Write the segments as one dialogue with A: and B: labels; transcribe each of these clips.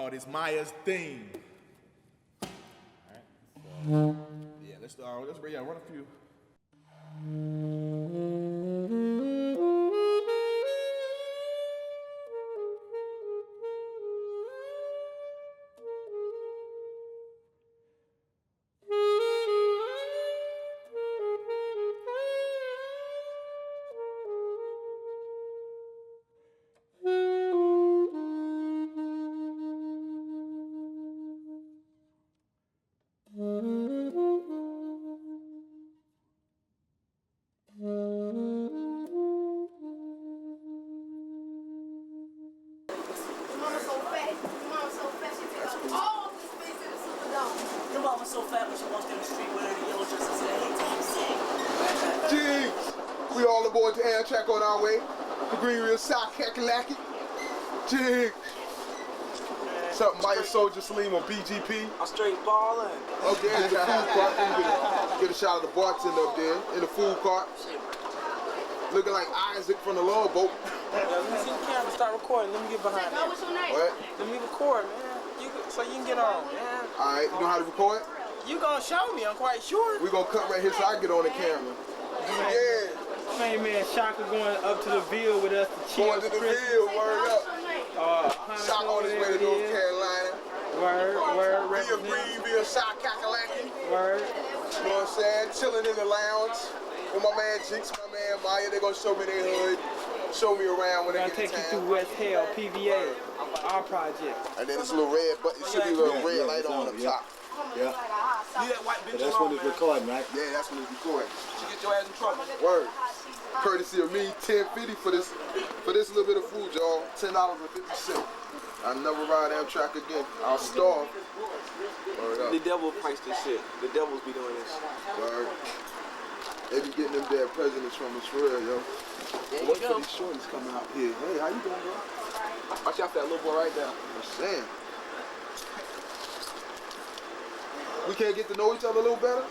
A: called It's Maya's Theme. Alright, so, yeah, let's run a few.
B: So fat when she walks down the street with her in the yellow dress and say, hey,
C: Jenkins, we all aboard the air track on our way. The green real sock kakalaki. Jenkins. What's up, Maya Soldier Salim on BGP?
B: I'm straight ballin'.
C: Okay, in the food cart. Get a shot of the bartender up there in the food cart. Looking like Isaac from the Love Boat.
B: Let me see the camera, start recording. Let me get behind that.
D: What's your name?
C: What?
B: Let me record, man. So you can get on, man.
C: All right, you know how to record?
B: You gonna show me, I'm quite sure.
C: We gonna cut right here so I can get on the camera. Yeah.
B: Main man Shaka going up to the Ville with us to chill.
C: Going to the Ville, word up. Shaka on his way to North Carolina.
B: Word.
C: Be a Greenville Shaka kakalaki.
B: Word.
C: You know what I'm saying? Chilling in the lounge with my man Jinx, my man Maya. They gonna show me their hood, show me around when they get to town.
B: Take you through West Hale, PVA, our project.
C: And then this little red, but it should be a little red light on up top.
A: Yeah. See that white bench?
E: That's when it's recording, right?
C: Yeah, that's when it's recording.
A: You get your ass in trouble.
C: Word. Courtesy of me, $10.50 for this little bit of food, y'all. $10.50. I never ride Amtrak again. I'll starve. Word up.
B: The devil priced this shit. The devils be doing this.
C: Word. They be getting them dead presidents from us for real, yo. Wait for these shorties coming out here. Hey, how you doing, bro?
B: Watch out for that little boy right there.
C: I'm saying. We can't get to know each other a little better?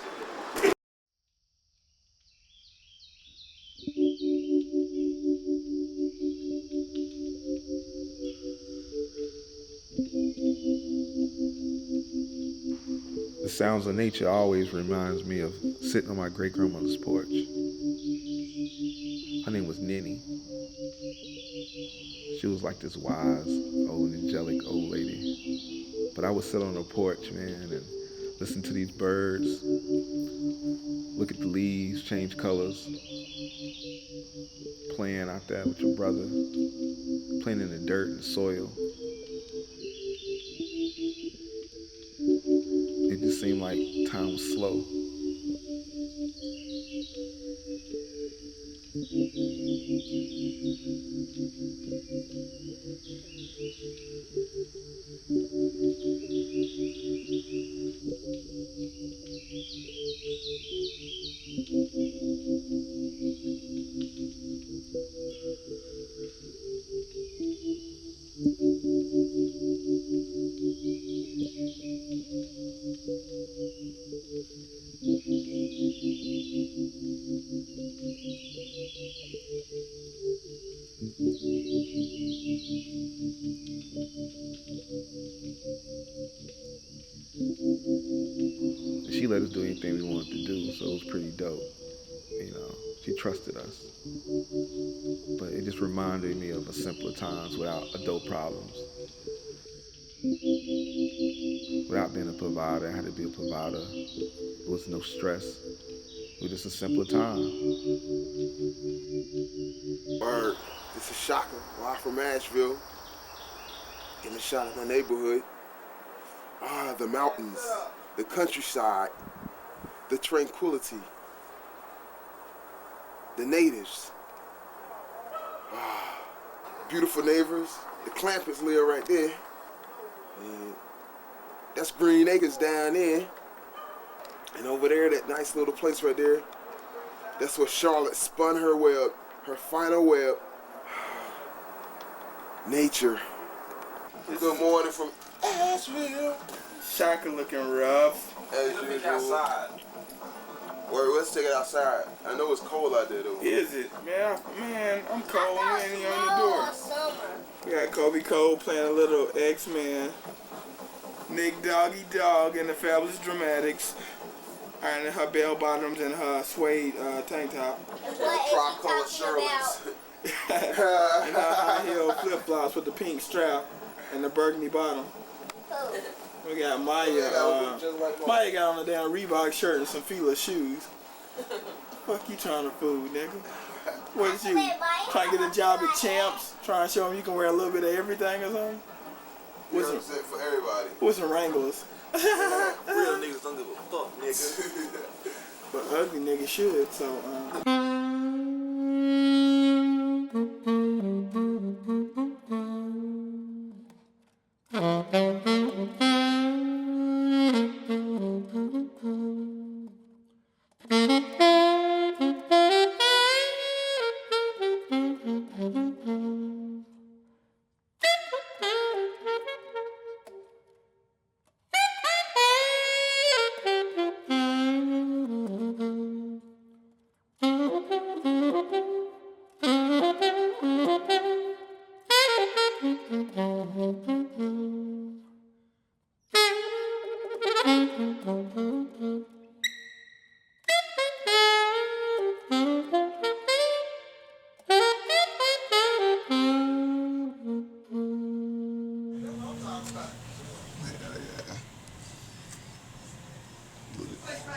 F: The sounds of nature always reminds me of sitting on my great-grandmother's porch. Her name was Ninny. She was like this wise, old, angelic old lady. But I would sit on her porch, man, and listen to these birds, look at the leaves change colors, playing out there with your brother, playing in the dirt and soil. It just seemed like time was slow. She let us do anything we wanted to do, so it was pretty dope. You know, she trusted us. But it just reminded me of a simpler times without adult problems. Without being a provider, I had to be a provider. There was no stress. It was just a simpler time.
C: Word. This is Shaka, live from Asheville. Getting a shot of my neighborhood. The mountains, the countryside, the tranquility, the natives. Beautiful neighbors. The Clampets live right there. And that's Green Acres down there. And over there, that nice little place right there, that's where Charlotte spun her web, her final web. Nature. Good morning from Asheville.
B: Shaka looking rough.
C: As usual. Outside. Word, let's take it outside. I know it's cold out there though.
B: Is it? Man, I'm cold. We ain't even on the door. We got Kobe Cole playing a little X-Men.
D: Nick Doggy Dog and the Fabulous Dramatics. Ironing her bell bottoms and her suede tank top.
C: Prop color Shirley's.
D: And her high heel flip flops with the pink strap and the burgundy bottom. We got Maya. Maya got on a damn Reebok shirt and some Fila shoes. Fuck you trying to fool, nigga? What is you? Trying to get a job at Champs? Trying to show them you can wear a little bit of everything or something?
C: What's it for everybody?
D: With some Wranglers.
B: Real niggas don't give a fuck, nigga.
D: But ugly niggas should, so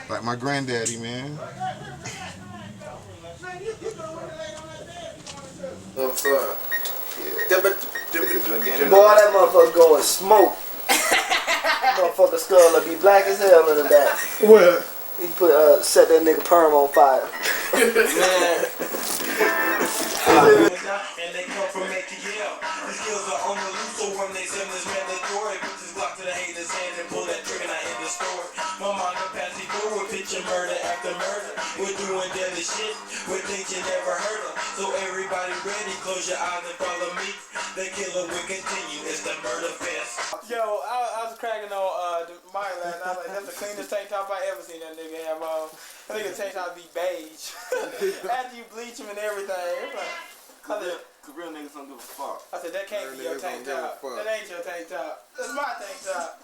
C: Like my granddaddy, man.
B: What's up?
E: Boy, that motherfucker going smoke. Motherfucker skull will be black as hell in the back.
D: what?
E: He put set that nigga perm on fire.
G: And they come from ATL. The skills are on the loose, so when they send this mandatory, bitches block to the haters' hands and pull that trigger, not in the store. My mind capacity forward, picture murder after murder. We're doing deadly shit with things you never heard of. So everybody ready, close your eyes and follow me. The killer will continue, it's the murder fest.
D: Yo, I was cracking on my last night. I was like, that's the cleanest tank top I ever seen that nigga have on. I think the tank top be beige. After you bleach him and everything. It's like,
B: Cause real niggas don't give a fuck.
D: I said, that can't be your tank top. That ain't your tank top. That's my tank top.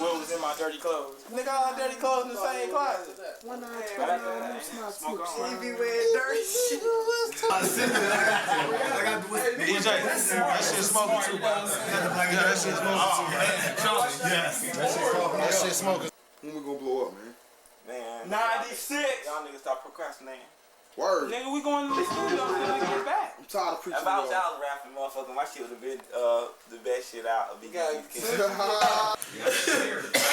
D: Will was in my dirty clothes. Nigga, all our dirty clothes in the same closet.
E: He be wearing dirty shit.
G: DJ, that shit smoking too, bro. Yeah, that shit smoking too. That shit smoking.
C: When we gonna blow up, man?
B: Man.
D: 96.
B: Y'all niggas stop procrastinating.
C: Word.
D: Nigga, we going to the studio until we get back.
C: I'm tired of preaching.
B: If I was out rapping, motherfucker, my shit would have been the best shit out of
D: Yeah,
B: BG's.
E: I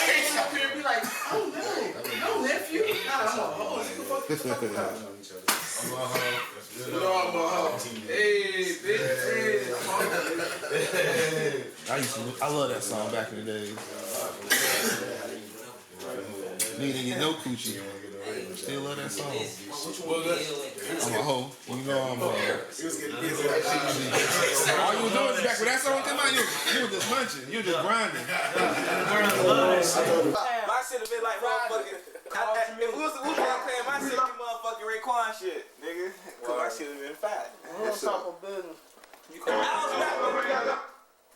E: ain't up here and be like, oh no, nephew. Nah, I'm a hoe.
C: You know I'm a hoe.
E: Hey, bitch. Hey.
F: I love that song back in the days. Nigga didn't get no coochie. Still love that song. I'm a hoe. You know I'm a hoe. All you was doing back when that song came out, you were just munching. You were just grinding.
B: My shit have been like motherfucking. If we was playing my shit, be motherfucking Raekwon shit, nigga. Cause my shit have been fat.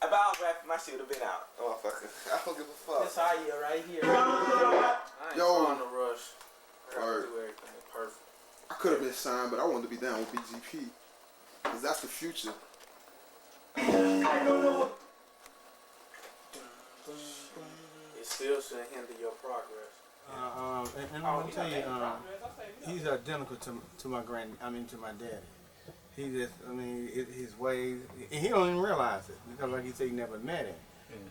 B: If I was rapping, my shit would have been out, motherfucker. I don't give a fuck.
D: This our year right here.
C: Yo.
B: On the rush. I gotta
C: Word.
B: do everything perfect.
C: I could have been signed, but I wanted to be down with BGP. Cause that's the future.
B: It still shouldn't hinder your progress.
H: And I'm gonna tell you, he's identical to my to my daddy. He just, his ways, and he don't even realize it because, like he said, he never met him.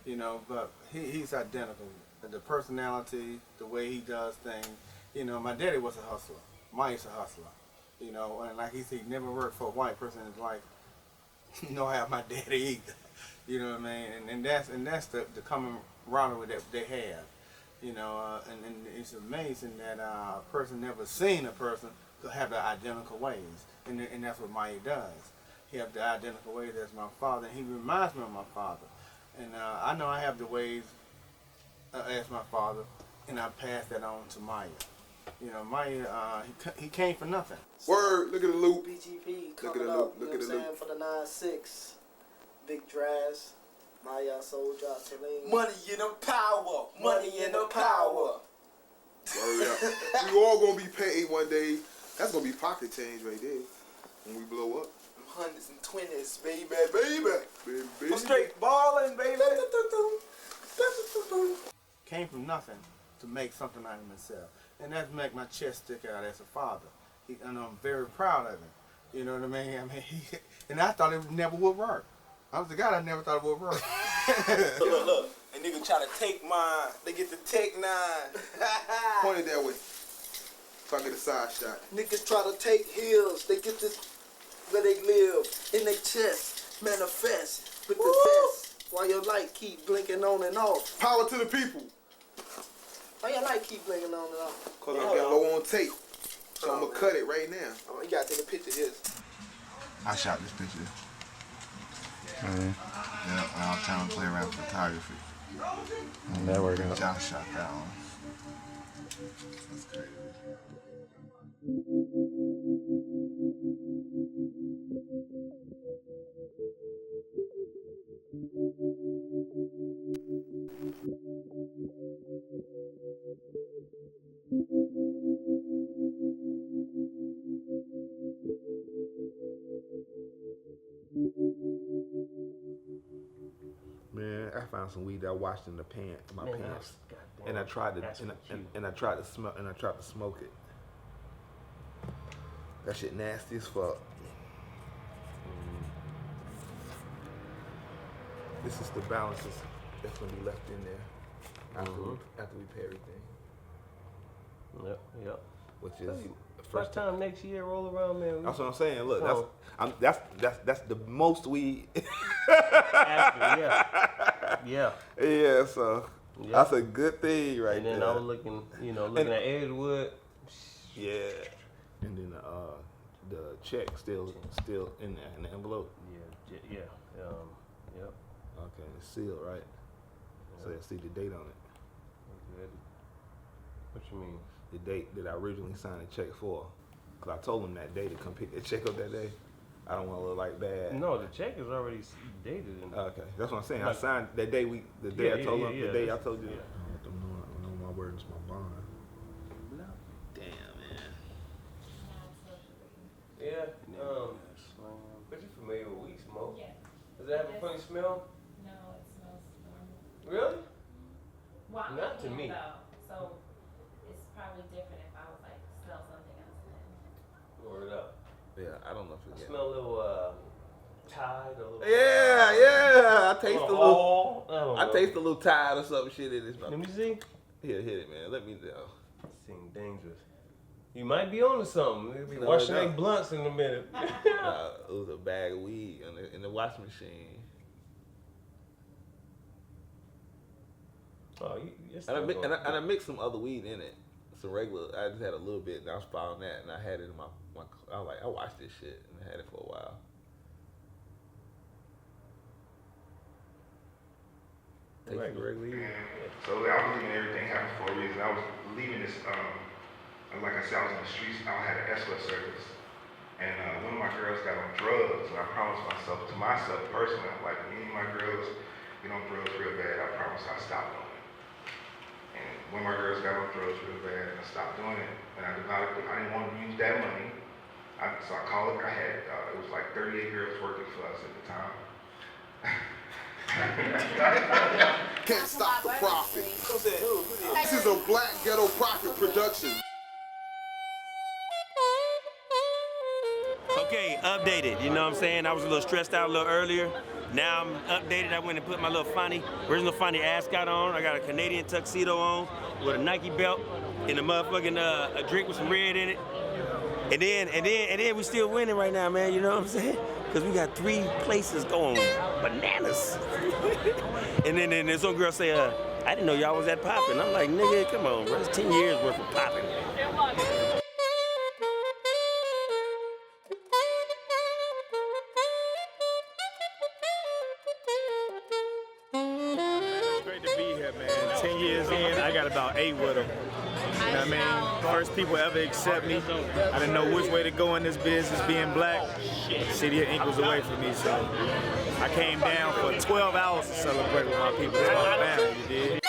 H: You know, but he's identical. The personality, the way he does things. You know, my daddy was a hustler. Mike's a hustler. You know, and like he said, he never worked for a white person in his life. Nor have my daddy either. You know what I mean? And that's the camaraderie that they have. You know, and it's amazing that a person never seen a person to have the identical ways, and that's what Maya does. He have the identical ways as my father, and he reminds me of my father. And I know I have the ways as my father, and I pass that on to Maya. You know, Maya, he came for nothing.
C: Word, look at the loop.
E: BGP
C: Look at
E: coming
C: the
E: up,
C: loop,
E: you know
C: look at
E: what
C: the
E: I'm saying, for the 9-6. Big drafts. Maya soldier, Celine.
B: Money in the power. Money in the power.
C: Word up. We all gonna be paid one day. That's gonna be pocket change right there when we blow up.
B: Hundreds and twenties, baby, baby.
C: Baby.
B: I'm straight balling, baby.
H: Came from nothing to make something out of myself. And that make my chest stick out as a father. And I'm very proud of him. You know what I mean? And I thought it never would work. I was the guy that never thought it would work.
B: Look. And nigga try to take mine. They get the take 9.
C: Point it that way. So I get a side shot.
E: Niggas try to take hills. They get this where they live in their chest. Manifest with the best. While your light keep blinking on and off.
C: Power to the people.
E: Why your light keep blinking on and off?
C: Cause I got low on tape. So I'm gonna cut it right now.
B: You gotta take a picture of this.
F: I shot this picture. Yeah, I was trying to play around with photography.
I: That worked out.
F: John shot that one. That's crazy. Man, I found some weed that I washed in the my pants, and I tried to and I tried to smoke it. That shit nasty as fuck. This is the balances that's gonna be left in there after we pay everything.
I: Yep.
F: Which is
I: First time next year roll around, man.
F: That's what I'm saying. Look, that's the most weed.
I: Yeah.
F: Yeah, so that's a good thing right
I: and then
F: there.
I: I was looking at Edgewood.
F: Yeah. And then the check still in there in the envelope.
I: Yeah. Yep.
F: Okay, it's sealed, right? So you'll see the date on it.
I: Good. What you mean?
F: The date that I originally signed the check for. Cause I told him that day to come pick the check up that day. I don't want to look like bad.
I: No, the check is already dated.
F: Okay, that's what I'm saying. I signed that day. The day I told him. The day I told you.
I: Yeah.
F: I let them know my word is my bond. Damn, man.
I: Yeah. But you familiar with weed smoke?
J: Yeah.
I: Does it have a funny smell?
J: No, it smells normal.
I: Really?
J: Well, I'm
I: Not to
J: young,
I: me.
J: though, so it's probably different if I was like smell something else.
I: Word up.
F: Yeah, I don't know if
I: I
F: it's.
I: smell a little Tide, a little.
F: Yeah. I taste a little.
I: I
F: taste a little Tide or some shit in this.
I: Let me see.
F: Here, hit it, man. Let me know.
I: Seem dangerous. You might be on to something. They'll be
F: No,
I: washing
F: no.
I: their blunts in a minute.
F: It was a bag of weed in the washing machine.
I: Oh,
F: And I mixed some other weed in it. Some regular. I just had a little bit, and I was following that, and I had it in my. I was like, I watched this shit, and I had it for a while.
I: Regular weed.
K: So I was leaving everything happened for a reason. I was leaving this, like I said, I was in the streets. I had an escort service. And one of my girls got on drugs. And I promised myself personally, I'm like, any of my girls get on drugs real bad, I promise I'll stop doing it. And one of my girls got on drugs real bad, and I stopped doing it. And I didn't want to use that money. So I called it. It was like 38 girls working for us at the time.
C: Can't stop the profit. This is a Black Ghetto Profit production.
G: Okay, updated. You know what I'm saying? I was a little stressed out a little earlier. Now I'm updated. I went and put my little original funny ascot on. I got a Canadian tuxedo on with a Nike belt and a motherfucking a drink with some red in it. And then we still winning right now, man. You know what I'm saying? Because we got 3 places going bananas. and then some girl say, I didn't know y'all was that popping. I'm like, nigga, come on, bro. It's 10 years worth of popping.
H: It's great to be here, man. 10 years in, I got about 8 with them.
L: know what I mean? First people ever accept me. I didn't know which way to go in this business, being black. City of Ink was away from me, so I came down for 12 hours to celebrate with my people. It's my family, you dig?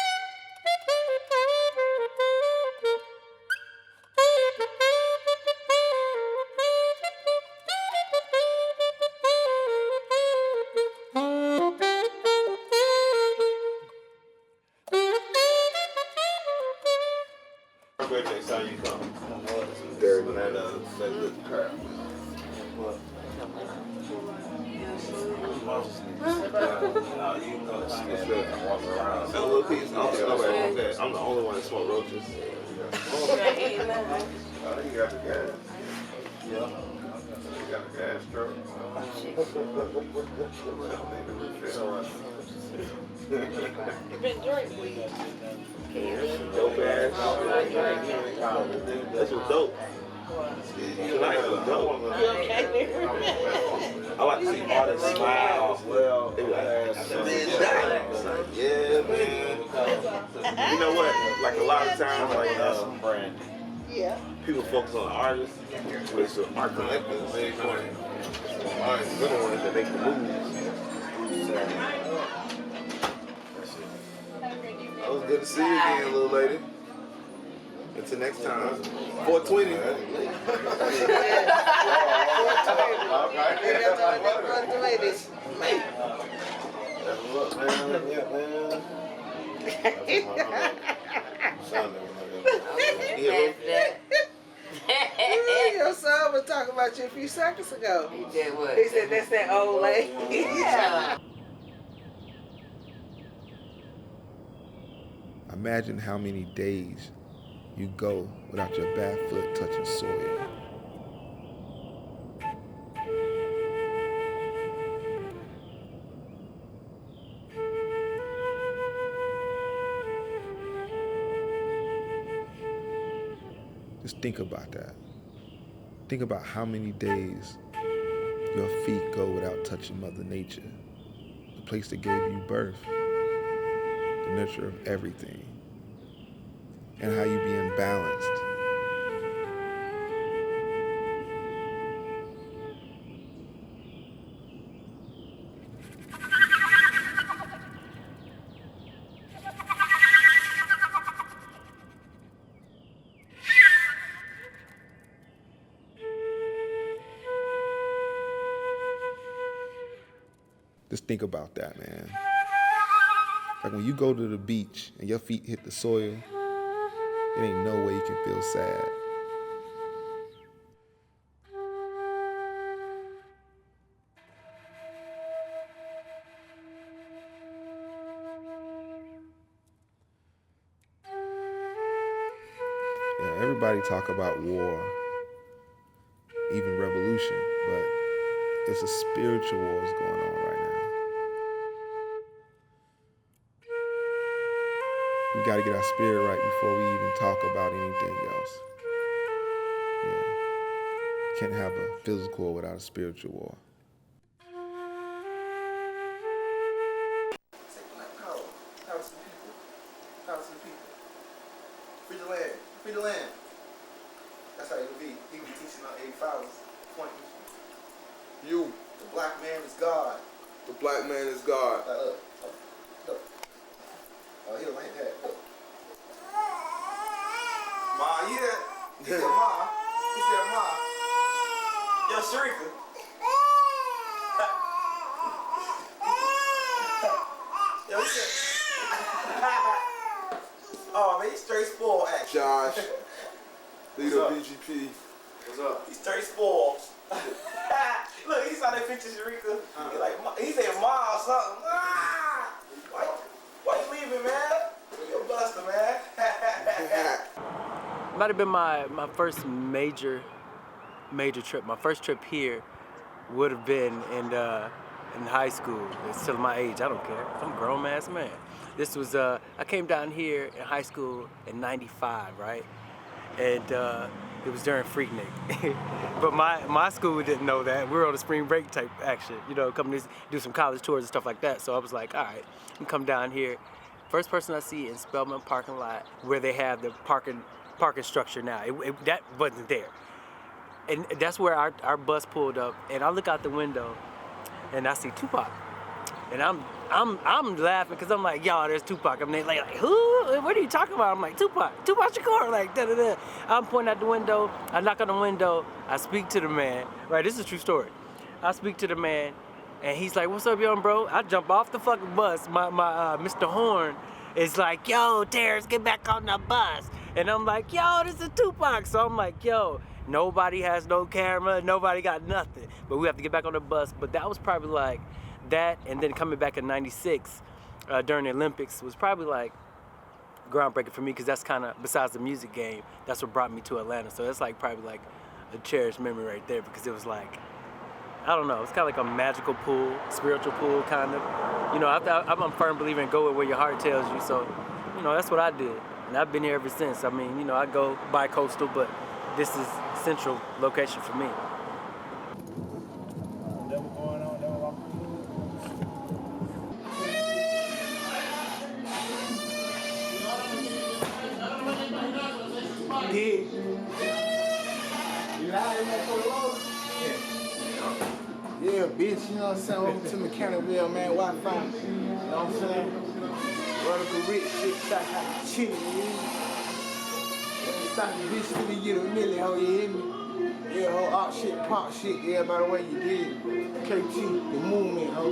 B: Birthday, so you come.
C: Very
B: That good crap. A little piece. I'm the only one that smoke roaches. Oh, you got the gas. Yeah. You got the gas truck.
M: You've been drinking weed.
B: Dope ass. This was dope. Tonight was dope.
M: You okay?
B: I like to see artists smile. Well, they be like, yeah, man. You know what? Like a lot of times, like
M: Yeah.
B: people focus on the artists, but it's the art collectors. They're the ones that make the moves. It was good to see you again, little lady. Until next time. 420.
M: Your son was talking about you a few seconds ago.
N: He did what?
M: He said that's that old lady.
N: Yeah.
F: Imagine how many days you go without your bare foot touching soil. Just think about that. Think about how many days your feet go without touching Mother Nature, the place that gave you birth, the nurture of everything, and how you be imbalanced. Just think about that, man. Like when you go to the beach and your feet hit the soil, it ain't no way you can feel sad. Yeah, everybody talk about war, even revolution, but it's a spiritual war that's going on right now. We got to get our spirit right before we even talk about anything else. Yeah. Can't have a physical war without a spiritual war.
E: Free the land. Free the land. That's how it'll be. He be teaching on 85's point.
C: You.
E: The black man is God.
C: The black man is God.
E: Look. Oh, he'll like that. Look. Ma, yeah. He said Ma. He said Ma. Yo, Sharika. Yo, he said. Oh, man, he's straight spoiled, actually.
C: Josh. Leader of BGP.
E: What's up? He's straight spoiled. Look, he saw that picture, Sharika. He like, he said Ma or something. Why you leaving, man? You're a buster, man.
O: Might have been my first major trip. My first trip here would have been in high school. It's still my age. I don't care. I'm a grown ass man. This was I came down here in high school in '95, right? And it was during Freaknik. But my school didn't know that. We were on a spring break type action, you know, coming to do some college tours and stuff like that. So I was like, all right, I'm come down here. First person I see in Spelman parking lot where they have the parking parking structure now. That wasn't there. And that's where our bus pulled up, and I look out the window, and I see Tupac. And I'm laughing because I'm like, yo, there's Tupac. I'm like, who? What are you talking about? I'm like, Tupac Shakur, like, da-da-da. I'm pointing out the window. I knock on the window. I speak to the man. Right, this is a true story. I speak to the man, and he's like, what's up, young bro? I jump off the fucking bus. My Mr. Horn is like, yo, Terrence, get back on the bus. And I'm like, yo, this is Tupac. So I'm like, yo, nobody has no camera. Nobody got nothing. But we have to get back on the bus. But that was probably like, that and then coming back in '96 during the Olympics was probably like groundbreaking for me, because that's kind of, besides the music game, that's what brought me to Atlanta. So that's like probably like a cherished memory right there, because it was like, I don't know, it's kind of like a magical pull, spiritual pull kind of. You know, I'm a firm believer in go where your heart tells you. So, you know, that's what I did. And I've been here ever since. I mean, you know, I go bi-coastal, but this is central location for me.
D: Yeah, bitch, you know what I'm saying? Welcome to Mechanicsville, man, Wi-Fi. You know what I'm saying? Vertical rich shit, shot out the chili, you hear me? Stop the bitch till we get a million, ho, you hear me? Yeah, ho, op shit, pop shit, yeah, by the way you did. KT, the movement, ho.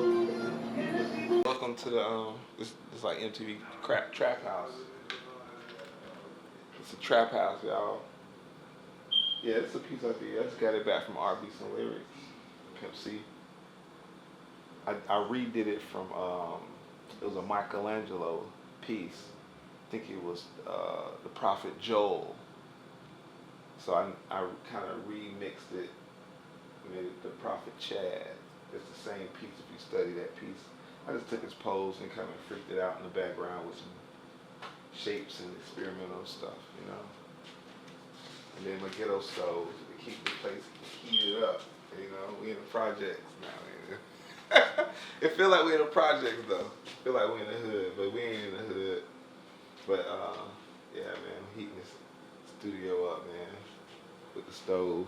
C: Welcome to the this like MTV trap house. It's a trap house, y'all. Yeah, it's a piece I did. I just got it back from R&Beats and Lyrics, Pimp C. I redid it from it was a Michelangelo piece. I think it was the Prophet Joel. So I kind of remixed it, made it the Prophet Chad. It's the same piece if you study that piece. I just took his pose and kind of freaked it out in the background with some shapes and experimental stuff, you know. And then my ghetto stoves to keep the place heated up, you know. We in the projects now. It feel like we in the projects though. Feel like we in the hood, but we ain't in the hood. But yeah, man, I'm heating this studio up, man, with the stove.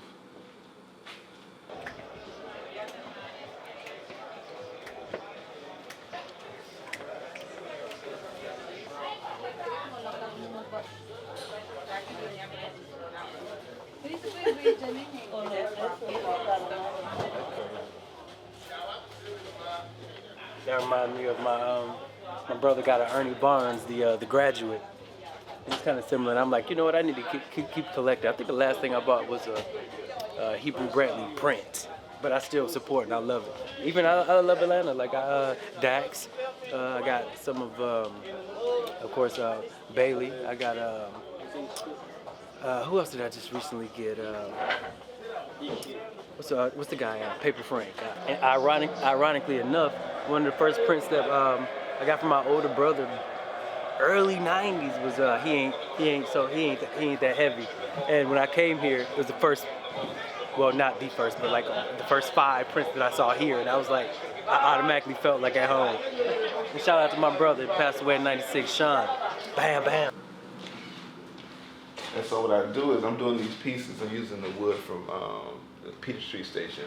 O: That reminds me of my brother got an Ernie Barnes, the Graduate. It's kind of similar. And I'm like, you know what? I need to keep collecting. I think the last thing I bought was a Hebrew Bradley print, but I still support and I love it. Even I love Atlanta. Like Dax. I got some of course, Bailey. I got who else did I just recently get? What's the guy? Paper Frank. And ironically enough, one of the first prints that I got from my older brother, early '90s, was he ain't that heavy. And when I came here, it was the first, well, not the first, but like the first 5 prints that I saw here, and I was like, I automatically felt like at home. And shout out to my brother, who passed away in '96, Sean. Bam, bam.
C: And so what I do is I'm doing these pieces. I'm using the wood from the Peachtree Station,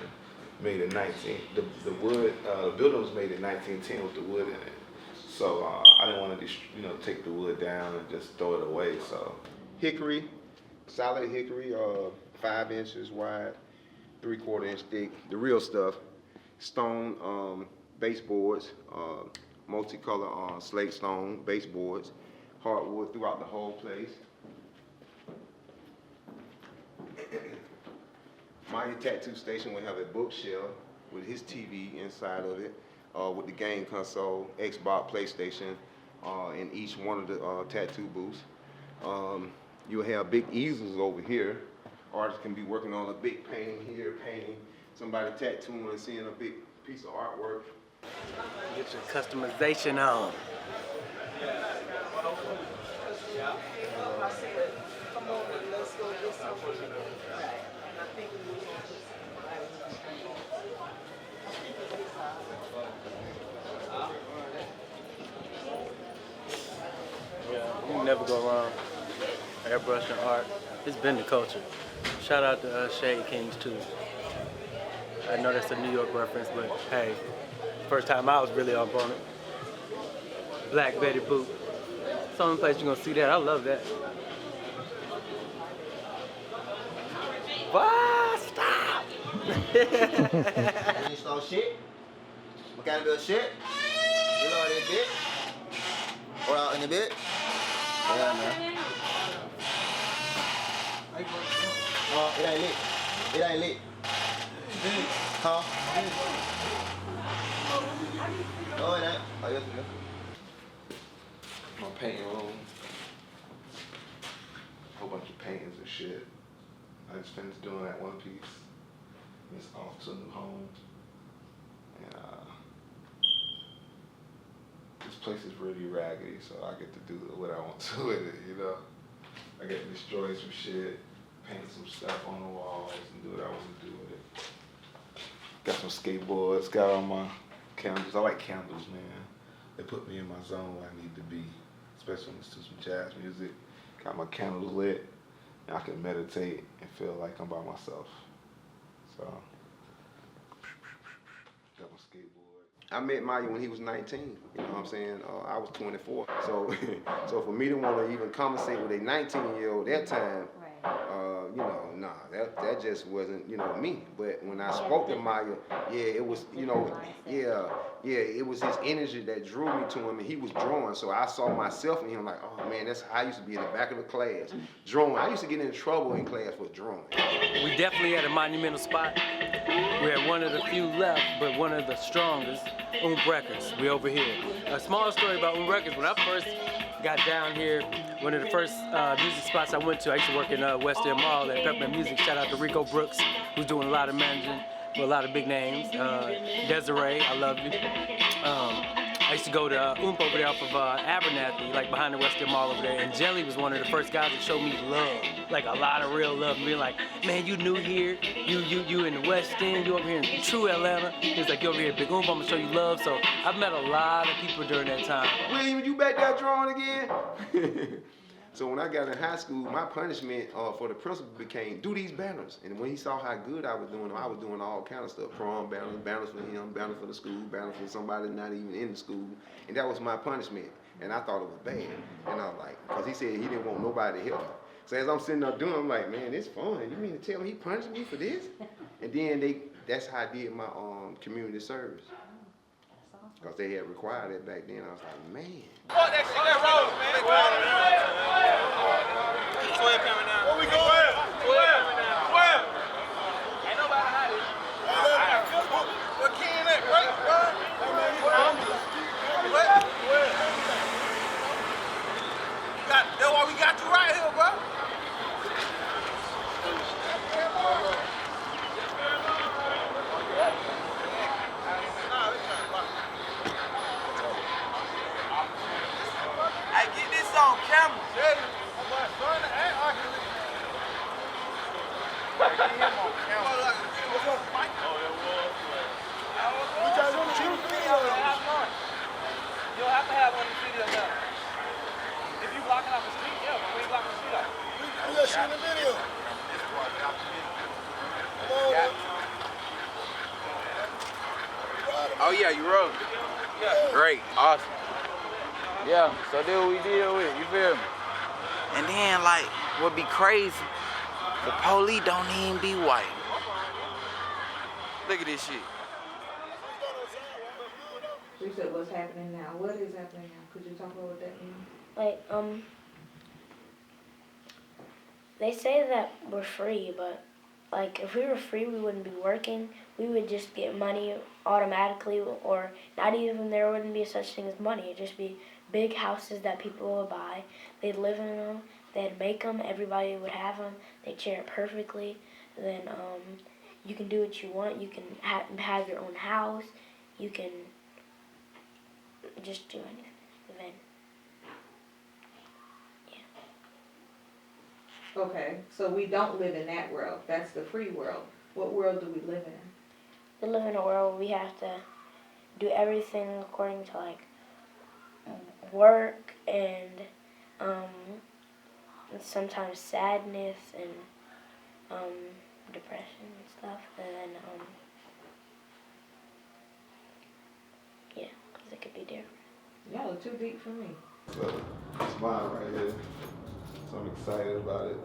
C: made in the wood. The building was made in 1910 with the wood in it. So I didn't want to take the wood down and just throw it away. So hickory, solid hickory, 5 inches wide, 3/4 inch thick. The real stuff. Stone baseboards, multicolor slate stone baseboards, hardwood throughout the whole place. My tattoo station will have a bookshelf with his TV inside of it, with the game console, Xbox, PlayStation, in each one of the tattoo booths. You'll have big easels over here. Artists can be working on a big painting here, painting somebody tattooing and seeing a big piece of artwork.
O: Get your customization on. Yeah, you can never go wrong. airbrushing art. It's been the culture. Shout out to Jenkins too. I know that's a New York reference, but hey, first time I was really up on it. Black Betty Boop. It's the only place you're gonna see that. I love that. What? Stop!
N: You stole shit? Mechanical shit? You know this bit? Or out in the bit? Yeah, man. It ain't lit. It ain't lit. Huh? No, it ain't. Oh, yes, it is.
C: My painting room. A whole bunch of paintings and shit. I just finished doing that one piece. It's off to a new home. And this place is really raggedy, so I get to do what I want to with it, you know? I get to destroy some shit, paint some stuff on the walls, and do what I want to do with it. Got some skateboards, got all my candles. I like candles, man. They put me in my zone where I need to be, especially when it's to some jazz music. Got my candles lit, and I can meditate and feel like I'm by myself. So, got my skateboard. I met Maya when he was 19, you know what I'm saying? I was 24. So so for me to want to even conversate with a 19-year-old that time, you know, nah, that just wasn't, you know, me. But when I spoke to Maya, yeah, it was, you know, yeah, it was his energy that drew me to him, and he was drawing. So I saw myself in him like, oh man, that's how I used to be in the back of the class, drawing. I used to get in trouble in class for drawing.
O: We definitely had a monumental spot. We had one of the few left, but one of the strongest, Records. We over here. A small story about Records. When I first got down here, one of the first music spots I went to, I used to work in West End Mall at Peppermint Music. Shout out to Rico Brooks, who's doing a lot of managing for a lot of big names. Desiree, I love you. I used to go to over there off of Abernathy, like behind the West End Mall over there, and Jelly was one of the first guys that showed me love, like a lot of real love, and being like, man, you new here, you in the West End, you over here in true Atlanta. He was like, you over here at Big Oompa, I'm gonna show you love. So I've met a lot of people during that time.
C: William, you back there drawing again? So when I got in high school, my punishment for the principal became do these banners. And when he saw how good I was doing all kind of stuff. Prom banners, banners for him, banners for the school, banners for somebody not even in the school. And that was my punishment. And I thought it was bad. And I was like, because he said he didn't want nobody to help him. So as I'm sitting there doing it, I'm like, man, it's fun. You mean to tell me he punished me for this? And then that's how I did my community service. Because they had required it back then. I was like, man.
B: Fuck that shit, that roll, man. 12 coming down. Where we going? 12. Ain't nobody hiding. What Ken at, right? That's why we got you right here, bro. Hey, get this on camera. You don't have to have one in the video now. If you blocking off the street, yeah, but we ain't blocking the street off. We just shooting the video. Oh yeah, you wrote it. Yeah. Great, awesome. Yeah, so that's what we deal with, you feel me? And then like, what be crazy, the police don't even be white. Look at this shit.
P: You said what's happening now. What is happening now? Could you talk about what that means?
Q: Like, they say that we're free, but like if we were free, we wouldn't be working. We would just get money automatically, or not even, there wouldn't be such thing as money. It'd just be big houses that people would buy. They'd live in them. They'd make them. Everybody would have them. They'd share it perfectly. Then you can do what you want. You can have your own house. You can just do anything. Then, yeah.
P: Okay, so we don't live in that world. That's the free world. What world do we live in?
Q: We live in a world where we have to do everything according to like work and sometimes sadness and depression and stuff, and then yeah, because it could be different.
M: Y'all are too deep for me.
C: So, it's mine right here. So I'm excited about it.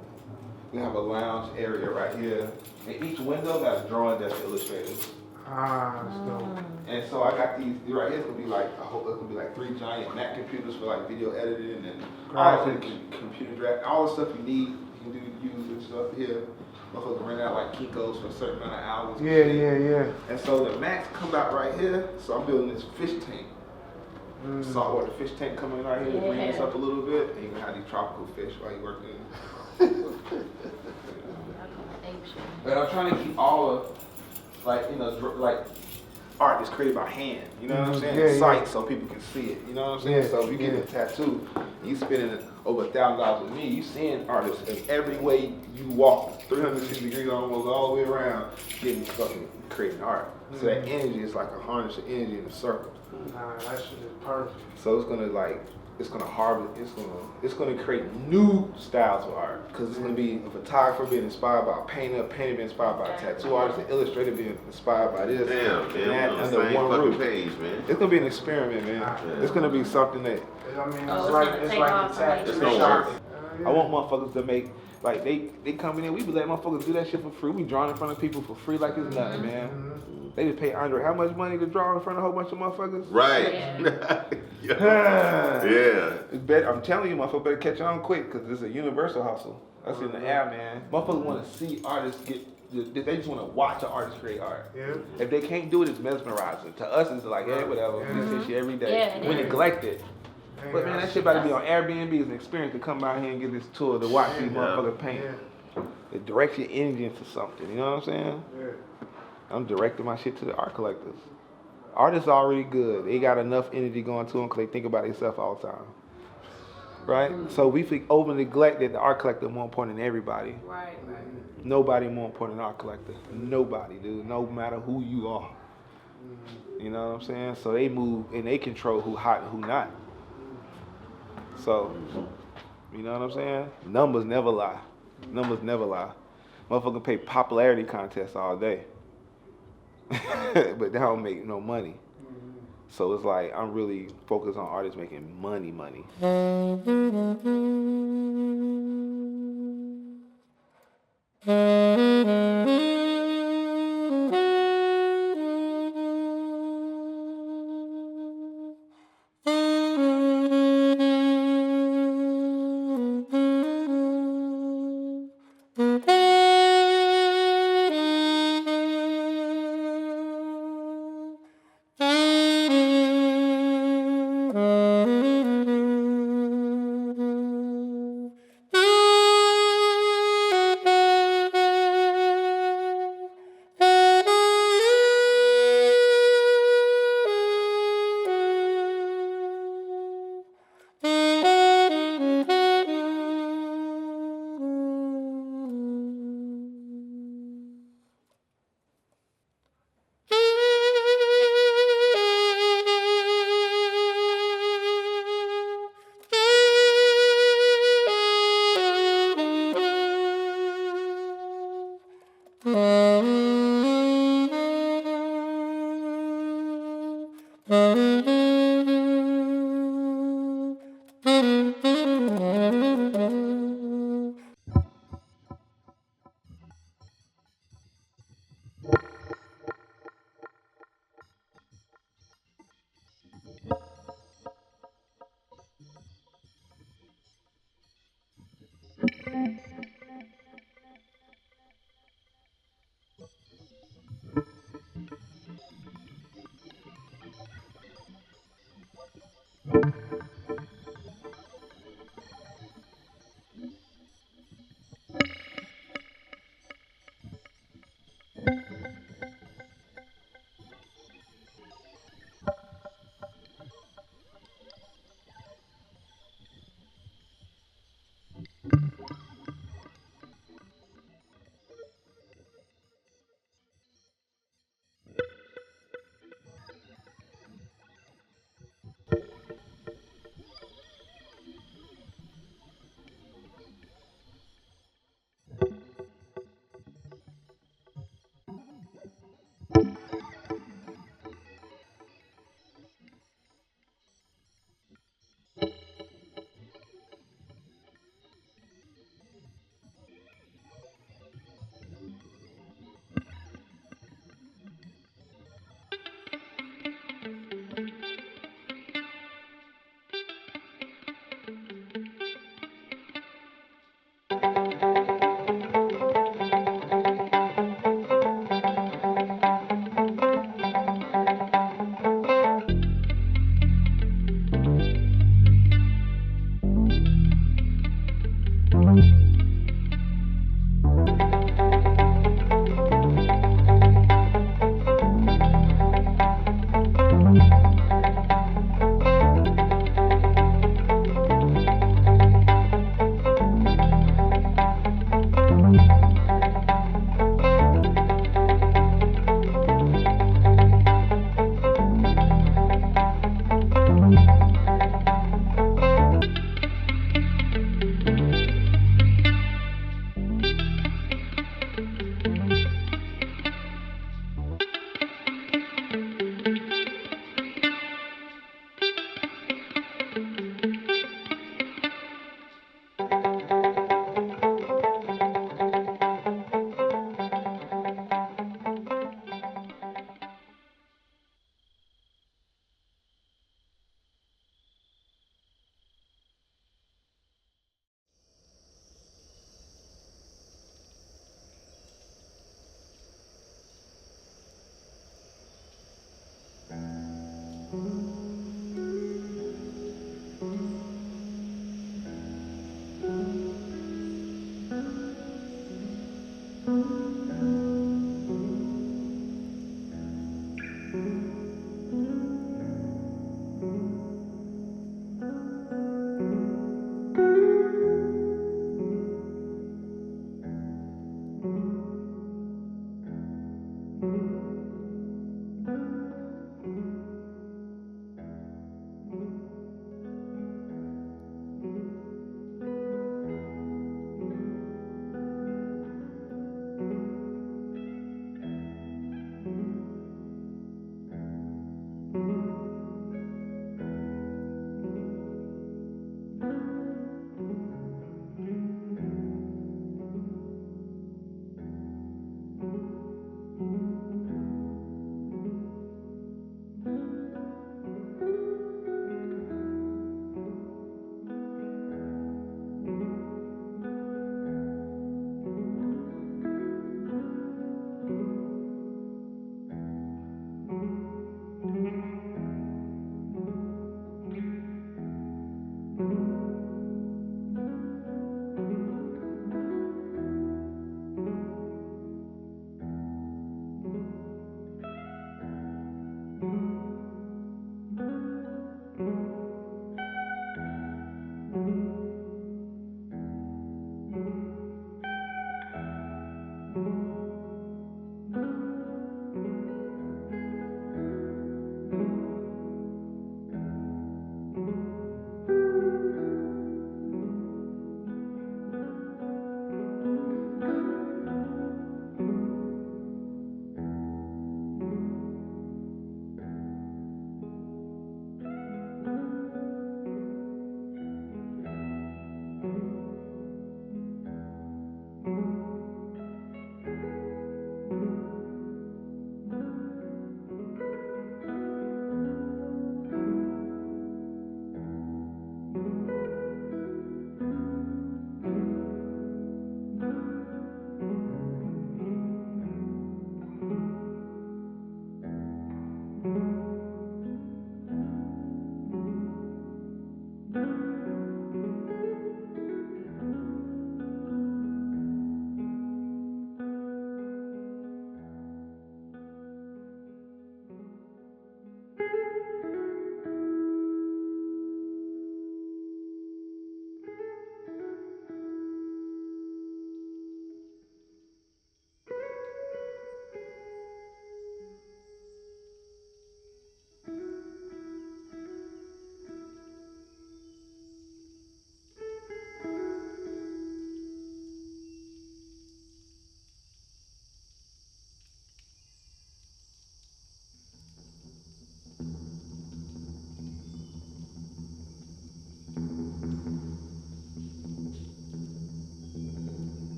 C: We have a lounge area right here. And each window got a drawing that's illustrated.
L: Ah, that's dope.
C: And so I got these right here. It's gonna be like it's gonna be like 3 giant Mac computers for like video editing and all the computer draft, all the stuff you need. You can use and stuff here. Motherfucker rent out like Kiko's for a certain amount of hours.
L: Yeah.
C: And so the Macs come out right here. So I'm building this fish tank. Saltwater fish tank coming right here to bring this up a little bit. And you can have these tropical fish while you're working. But I'm trying to keep all of, like, you know, like art that's created by hand. You know what I'm saying? Sight so people can see it. You know what I'm saying? So if you get a tattoo, you spending over $1,000 with me, you seeing artists in every way you walk 360 degrees almost all the way around getting fucking creating art. So that energy is like a harness of energy in a circle.
L: Nah, that shit is perfect.
C: So it's gonna harvest, it's gonna create new styles of art. Because it's gonna be a photographer being inspired by a painter being inspired by a tattoo artist, an illustrator being inspired by this.
R: Damn, man,
C: and
R: on the
C: under
R: same
C: one
R: fucking
C: roof.
R: page, man.
C: It's gonna be an experiment, man. It's gonna be something that
L: I mean, it's like the tattoo.
R: It's gonna work.
C: I want motherfuckers to make, like, they come in, we be letting motherfuckers do that shit for free. We drawing in front of people for free like it's nothing, man. They just pay Andre how much money to draw in front of a whole bunch of motherfuckers?
R: Right. Yeah.
C: I'm telling you, motherfucker, better catch on quick, because it's a universal hustle. That's in the air, man. Motherfuckers want to see artists they just want to watch an artist create art.
L: Yeah.
C: If they can't do it, it's mesmerizing. To us, it's like, hey, whatever. We see shit every day.
Q: Yeah,
C: We neglect it. But man, that shit about to be on Airbnb. It's an experience to come out here and get this tour to watch these motherfuckers paint. It directs your energy into something. You know what I'm saying?
L: Yeah.
C: I'm directing my shit to the art collectors. Artists are already good. They got enough energy going to them because they think about themselves all the time. Right? So we over neglect that the art collector is more important than everybody.
M: Right.
C: Nobody more important than art collector. Nobody, dude. No matter who you are. You know what I'm saying? So they move and they control who hot and who not. So, you know what I'm saying? Numbers never lie. Numbers never lie. Motherfucker pay popularity contests all day. But they don't make no money. So it's like, I'm really focused on artists making money.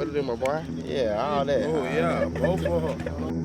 N: What it do, my boy? Yeah, all that.
F: Oh, yeah, both of them.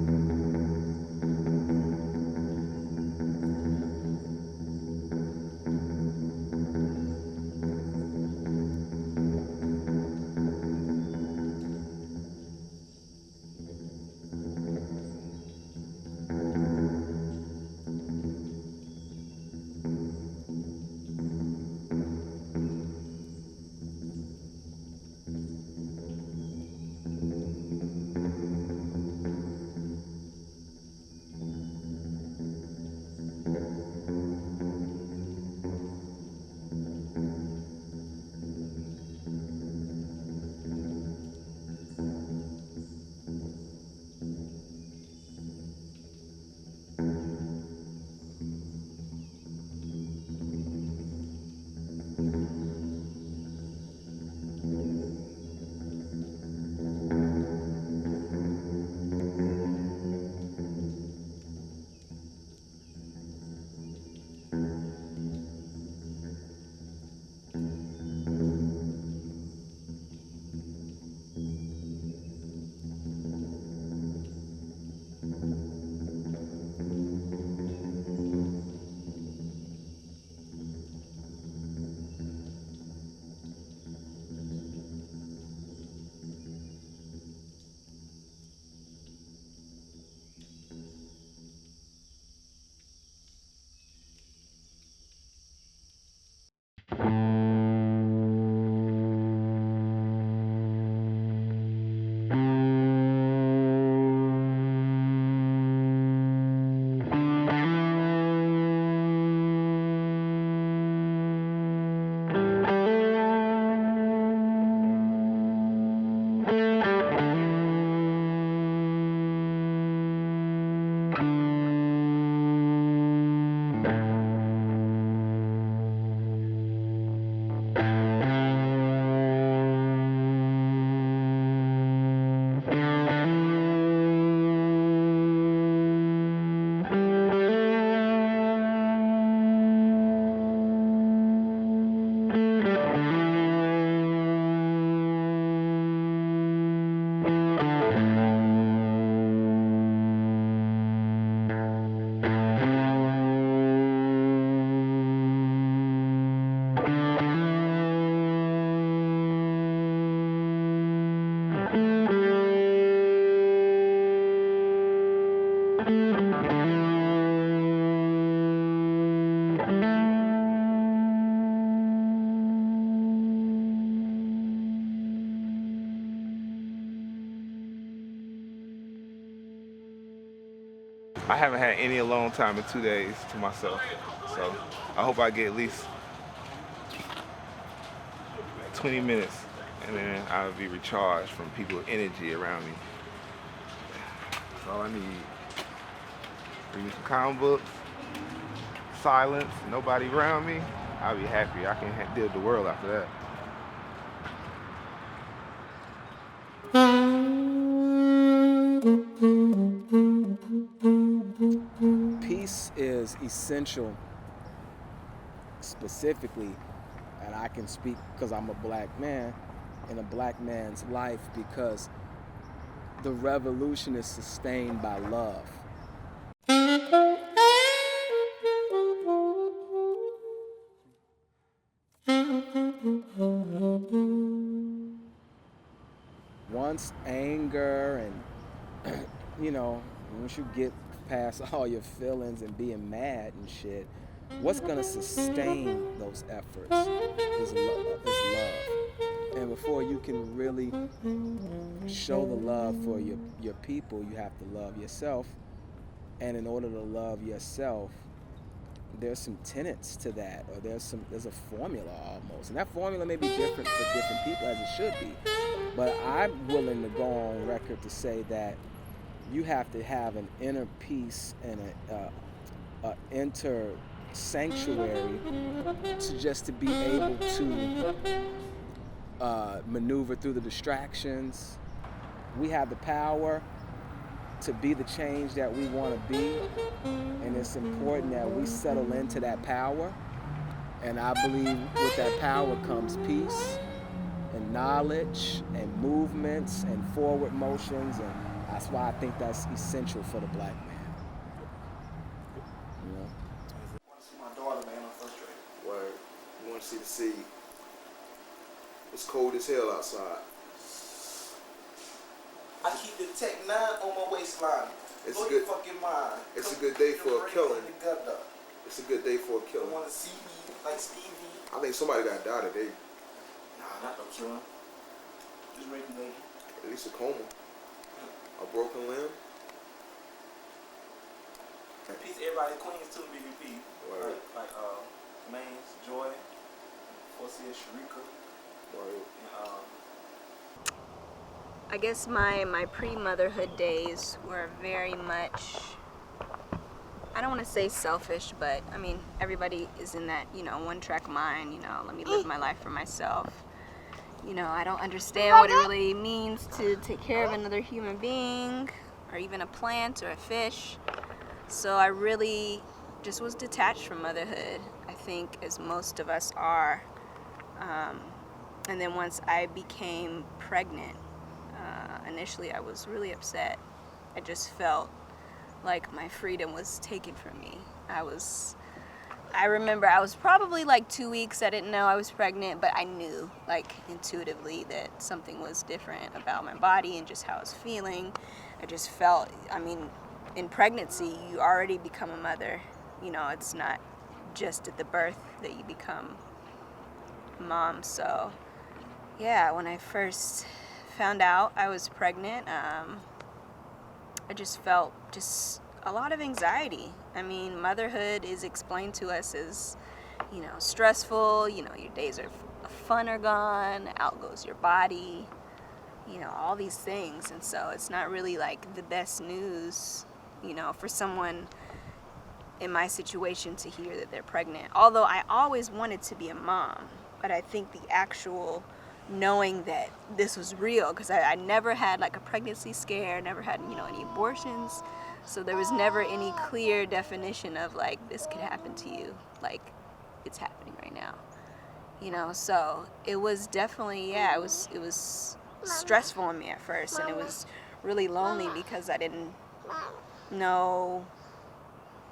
F: I haven't had any alone time in 2 days to myself. So I hope I get at least 20 minutes and then I'll be recharged from people's energy around me. That's all I need. Read me some comic books, silence, nobody around me. I'll be happy. I can deal with the world after that.
O: Peace is essential, specifically, and I can speak because I'm a black man, in a black man's life, because the revolution is sustained by love. Once anger and, once you get past all your feelings and being mad and shit, what's gonna sustain those efforts is love. And before you can really show the love for your people, you have to love yourself. And in order to love yourself, there's some tenets to that, or there's a formula almost. And that formula may be different for different people, as it should be. But I'm willing to go on record to say that you have to have an inner peace and a inner sanctuary to be able to maneuver through the distractions. We have the power to be the change that we want to be, and it's important that we settle into that power. And I believe with that power comes peace and knowledge and movements and forward motions, and that's why I think that's essential for the black man. You know?
E: I want to see my daughter, man, on first grade.
C: Word. You want to see the seed. It's cold as hell outside.
E: I keep the Tech 9 on my waistline.
C: It's
E: Blow
C: a good.
E: your fucking mind.
C: It's a good day for a killing.
E: Together.
C: It's a good day for a
E: You
C: killing.
E: want to see me like Stevie?
C: I think somebody got died today.
E: Nah, not no killing. Just regular.
C: At least a coma. A broken limb.
E: Peace, everybody. Queens too, BBP.
C: Word.
E: Like Mains, Joy, Forcia, Sharika.
C: Word.
E: And
R: I guess my pre-motherhood days were very much, I don't want to say selfish, but I mean, everybody is in that, one-track mind, let me live my life for myself. I don't understand what it really means to take care of another human being, or even a plant or a fish. So I really just was detached from motherhood, I think, as most of us are. And then once I became pregnant, initially I was really upset. I just felt like my freedom was taken from me. I remember I was probably like 2 weeks, I didn't know I was pregnant, but I knew like intuitively that something was different about my body and just how I was feeling. I just felt, in pregnancy, you already become a mother. It's not just at the birth that you become a mom. So yeah, when I first found out I was pregnant, I just felt a lot of anxiety. Motherhood is explained to us as, stressful, your days of fun are gone, out goes your body, all these things. And so it's not really like the best news, for someone in my situation to hear that they're pregnant. Although I always wanted to be a mom, but I think the actual knowing that this was real, because I never had like a pregnancy scare, never had any abortions, so there was never any clear definition of like this could happen to you, like it's happening right now, so it was definitely, it was stressful on me at first, and it was really lonely because I didn't know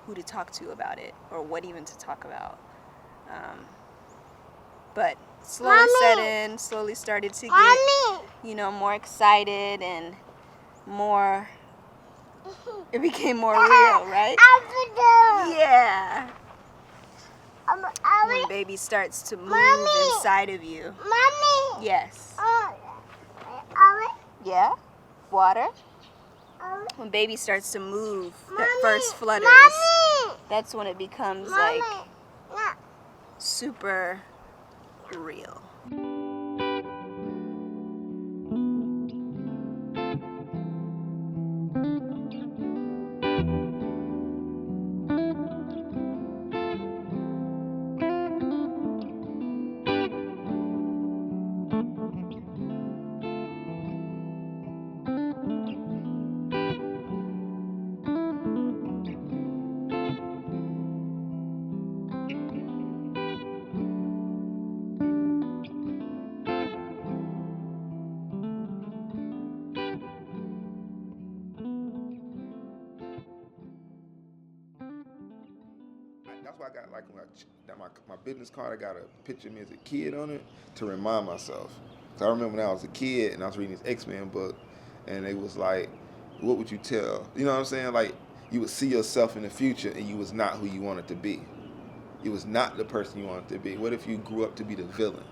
R: who to talk to about it or what even to talk about, but slowly set in, slowly started to get, more excited and more, it became more real, right? Yeah. When baby starts to move inside of you. Yes. Yeah? Water? when baby starts to move, that first flutters, that's when it becomes like super real.
F: That's why I got like my business card. I got a picture of me as a kid on it to remind myself. Cause I remember when I was a kid and I was reading this X-Men book, and it was like, what would you tell? You know what I'm saying? Like you would see yourself in the future, and you was not who you wanted to be. You was not the person you wanted to be. What if you grew up to be the villain?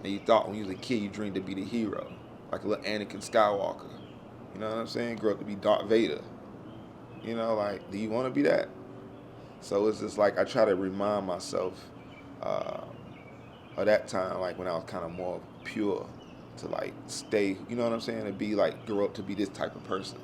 F: And you thought when you was a kid you dreamed to be the hero, like a little Anakin Skywalker. You know what I'm saying? Grew up to be Darth Vader. You know, like, do you want to be that? So it's just like I try to remind myself of that time, like when I was kind of more pure, to like stay, you know what I'm saying, to be like, grow up to be this type of person.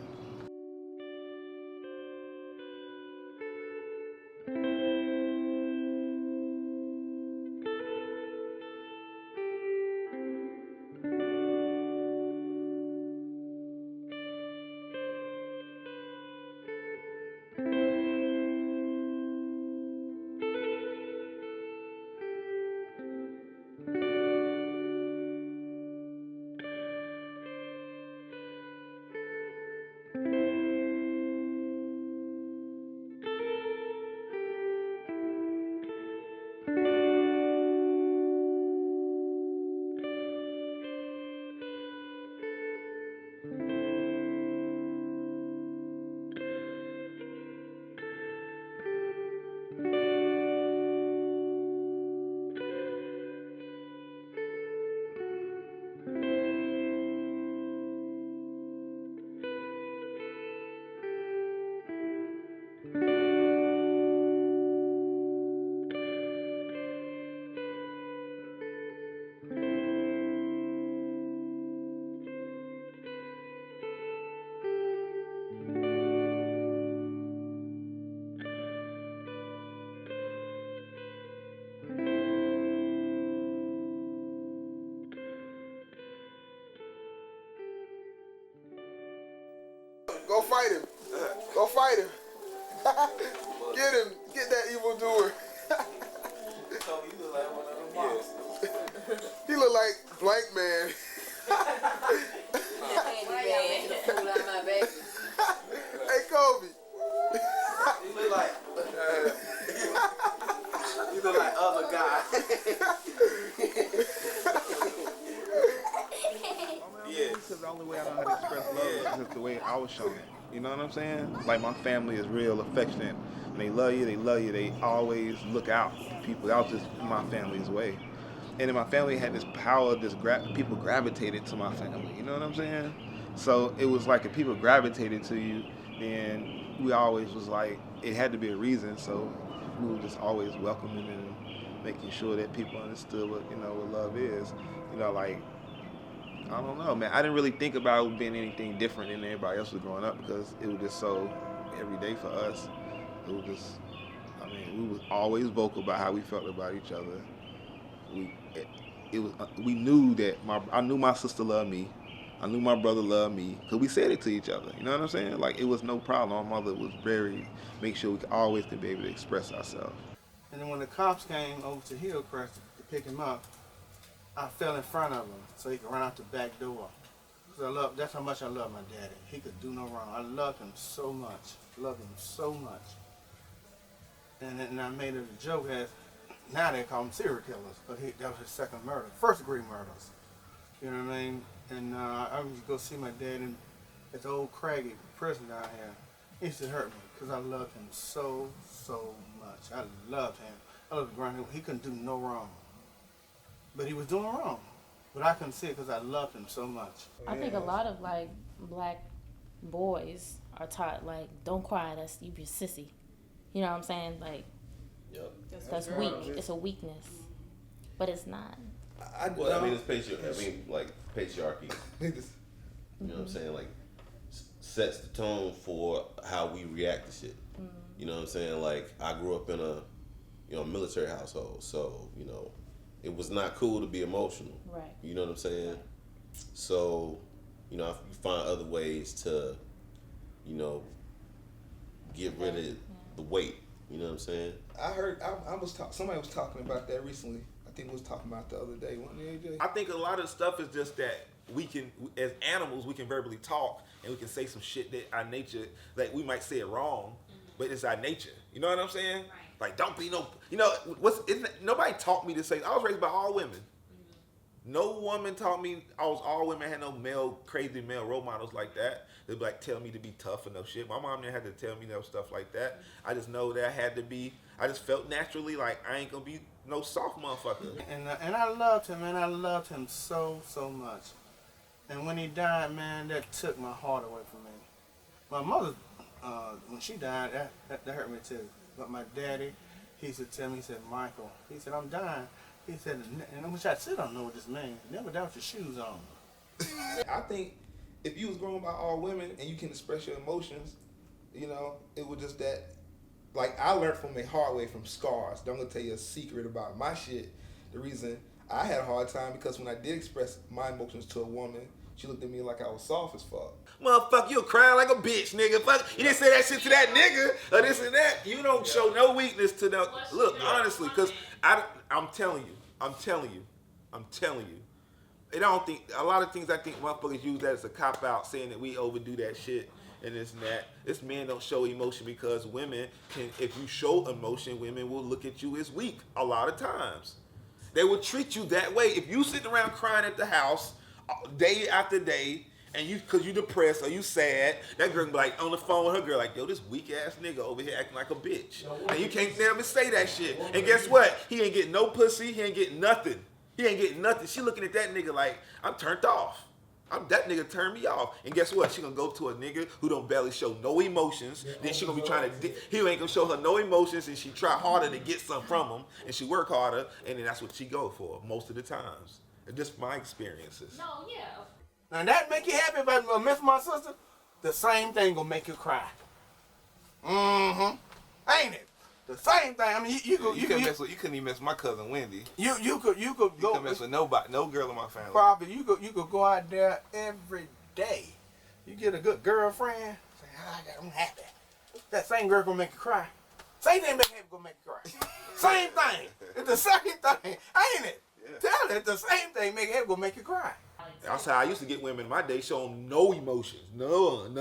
C: Go fight him. Go fight him. Get him. Get that evildoer. He look like Blank Man. Hey, Kobe.
B: You look like other guy.
F: Yeah. Because the only way I know how to express love is just the way I was shown it. You know what I'm saying? Like my family is real affectionate. When they love you, they love you. They always look out for people. That was just my family's way. And then my family had this power, people gravitated to my family. You know what I'm saying? So it was like if people gravitated to you, then we always was like, it had to be a reason. So we were just always welcoming and making sure that people understood what, you know, what love is. You know, like, I don't know, man. I didn't really think about it being anything different than everybody else was growing up because it was just so everyday for us. It was just, I mean, we was always vocal about how we felt about each other. We knew that I knew my sister loved me. I knew my brother loved me because we said it to each other. You know what I'm saying? Like, it was no problem. My mother was make sure we always could be able to express ourselves.
H: And then when the cops came over to Hillcrest to pick him up, I fell in front of him so he could run out the back door. Because that's how much I love my daddy. He could do no wrong. I loved him so much. Loved him so much. And I made it a joke as, now they call them serial killers, but that was his second murder, first degree murders. You know what I mean? And I would go see my dad at the old Craggy prison down here. It used to hurt me because I loved him so, so much. I loved him. I loved growing up. He couldn't do no wrong. But he was doing wrong. But I couldn't see it because I loved him so much.
M: I think a lot of like black
J: boys are taught like, don't cry, that's you be a sissy. You know what I'm saying? Like,
S: yep.
J: That's weak. It's a weakness, but it's not.
S: Well, I mean, it's like patriarchy. You know what I'm saying? Like, sets the tone for how we react to shit. You know what I'm saying? Like, I grew up in a, military household, so it was not cool to be emotional.
J: Right.
S: You know what I'm saying? So, you find other ways to, get rid of the weight. You know what I'm saying?
D: I heard somebody was talking about that recently. I think we was talking about the other day, wasn't it, AJ?
A: I think a lot of stuff is just that we can, as animals, we can verbally talk and we can say some shit that our nature, like we might say it wrong, but it's our nature. You know what I'm saying? Right. Like, don't be nobody taught me to say. I was raised by all women. No woman taught me. All women had no crazy male role models like that. They'd like tell me to be tough and no shit. My mom didn't have to tell me no stuff like that. I just know that I had to be. I just felt naturally like I ain't gonna be no soft motherfucker.
H: And I loved him, man. I loved him so much. And when he died, man, that took my heart away from me. My mother, when she died, that hurt me too. But my daddy, he used to tell me, he said, Michael, he said, I'm dying. He said, and which I still don't know what this means. Never doubt your shoes on.
D: I think if you was grown by all women and you can express your emotions, it was just that. Like, I learned from a hard way from scars. I'm gonna tell you a secret about my shit. The reason I had a hard time because when I did express my emotions to a woman, she looked at me like I was soft as fuck.
A: Motherfucker, you crying like a bitch, nigga. Fuck, you didn't say that shit to that nigga or this and that. You don't show no weakness to them. Look, honestly, because I'm telling you. I don't think a lot of things. I think motherfuckers use that as a cop out, saying that we overdo that shit and this and that. This men don't show emotion because women can. If you show emotion, women will look at you as weak. A lot of times, they will treat you that way. If you sitting around crying at the house day after day, and because you depressed or you sad, that girl be like on the phone with her girl like, yo, this weak ass nigga over here acting like a bitch. And you can't never say that shit. And guess what? He ain't getting no pussy. He ain't getting nothing. She looking at that nigga like, I'm turned off. That nigga turned me off. And guess what? She gonna go to a nigga who don't barely show no emotions. Then she gonna be trying to, he ain't gonna show her no emotions, and she try harder to get something from him, and she work harder, and then that's what she go for most of the times. And just my experiences.
J: No, yeah.
H: Now that make you happy if I miss my sister? The same thing gonna make you cry. Ain't it? The same thing. I mean, you
A: couldn't even mess with my cousin Wendy.
H: You could
A: You couldn't mess with nobody, no girl in my family.
H: Probably you could go out there every day. You get a good girlfriend. Say, I'm happy. That same girl gonna make you cry. Same thing gonna make you cry. Same thing. It's the same thing, ain't it? Yeah. Tell it. The same thing gonna make you cry.
A: That's how I used to get women in my day, show them no emotions, none.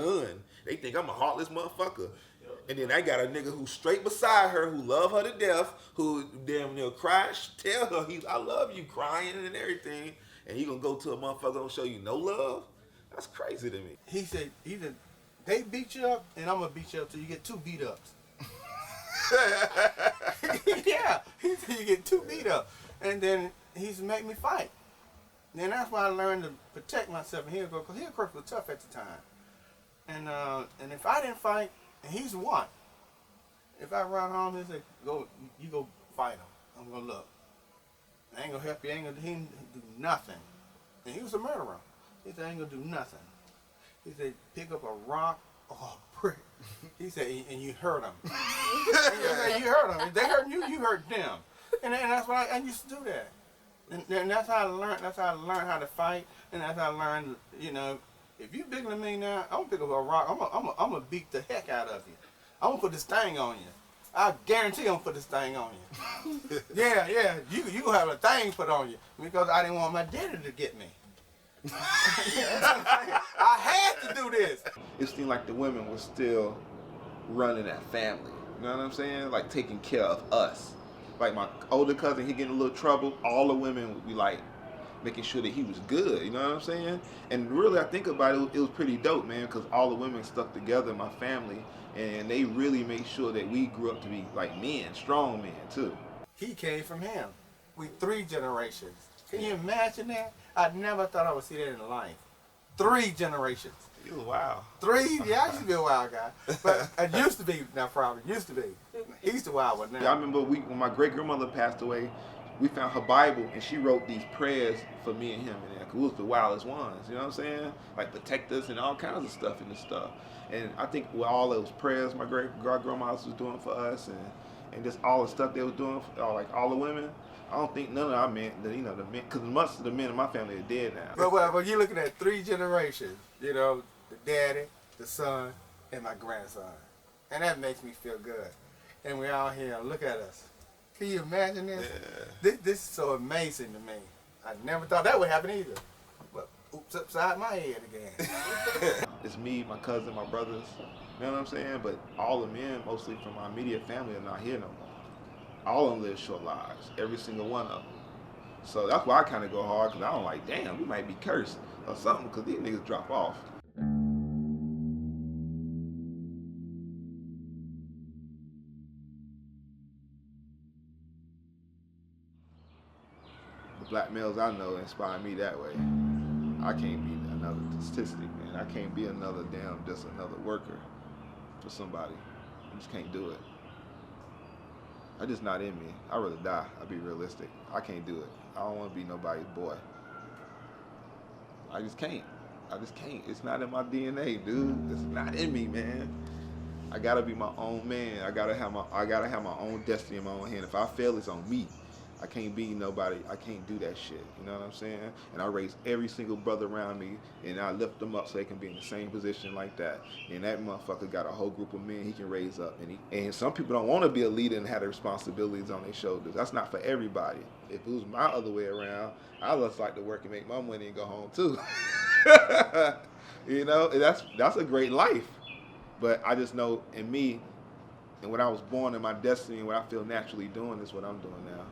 A: They think I'm a heartless motherfucker. And then I got a nigga who's straight beside her, who love her to death, who damn near cries, tell her I love you, crying and everything, and he gonna go to a motherfucker don't show you no love? That's crazy to me.
H: He said either they beat you up and I'm gonna beat you up till you get 2 beat ups. Yeah, he said you get 2 beat ups, and then he's make me fight. And that's why I learned to protect myself. And because he was tough at the time. And if I didn't fight, and he's what? If I run home, he said, you go fight him. I'm gonna look. I ain't gonna help you. He ain't do nothing. And he was a murderer. He said, I ain't gonna do nothing. He said, pick up a rock or a brick. He said, and you hurt him. You hurt him. If they hurt you, you hurt them. And that's why I used to do that. And that's how I learned. That's how I learned how to fight, and that's how I learned. If you bigger than me now, I'm gonna pick up a rock. I'm gonna beat the heck out of you. I'm gonna put this thing on you. I guarantee I'm gonna put this thing on you. Yeah. You gonna have a thing put on you because I didn't want my daddy to get me. I had to do this.
C: It seemed like the women were still running that family. You know what I'm saying? Like taking care of us. Like my older cousin, he get in a little trouble. All the women would be like making sure that he was good. You know what I'm saying? And really, I think about it, it was pretty dope, man, because all the women stuck together in my family, and they really made sure that we grew up to be like men, strong men too.
H: He came from him. We 3 generations. Can you imagine that? I never thought I would see that in life. 3 generations.
A: You was wild.
H: 3? Yeah, I used to be a wild guy. But I used to be, not probably, used to be. He's the wild one now.
A: Yeah, I remember when my great-grandmother passed away, we found her Bible, and she wrote these prayers for me and him in there, because we was the wildest ones, you know what I'm saying? Like protect us and all kinds of stuff in this stuff. And I think with all those prayers my great-grandmas was doing for us, and just all the stuff they was doing, for, like all the women, I don't think none of our men, the men, because most of the men in my family are dead now.
H: But you're looking at 3 generations, you know, the daddy, the son, and my grandson. And that makes me feel good. And we're out here, look at us. Can you imagine this? Yeah. This is so amazing to me. I never thought that would happen either. But oops, upside my head again.
A: It's me, my cousin, my brothers, you know what I'm saying? But all the men, mostly from my immediate family, are not here no more. All of them live short lives, every single one of them. So that's why I kind of go hard, because I don't like, damn, we might be cursed or something, because these niggas drop off. The black males I know inspire me that way. I can't be another statistic, man. I can't be another just another worker for somebody. I just can't do it. That's just not in me. I'd rather die. I'll be realistic. I can't do it. I don't want to be nobody's boy. I just can't. I just can't. It's not in my DNA, dude. It's not in me, man. I gotta be my own man. I gotta have my own destiny in my own hand. If I fail, it's on me. I can't be nobody. I can't do that shit. You know what I'm saying? And I raise every single brother around me, and I lift them up so they can be in the same position like that. And that motherfucker got a whole group of men he can raise up. And some people don't want to be a leader and have the responsibilities on their shoulders. That's not for everybody. If it was my other way around, I just like to work and make my money and go home too. You know, that's a great life. But I just know in me, and when I was born in my destiny and what I feel naturally doing is what I'm doing now.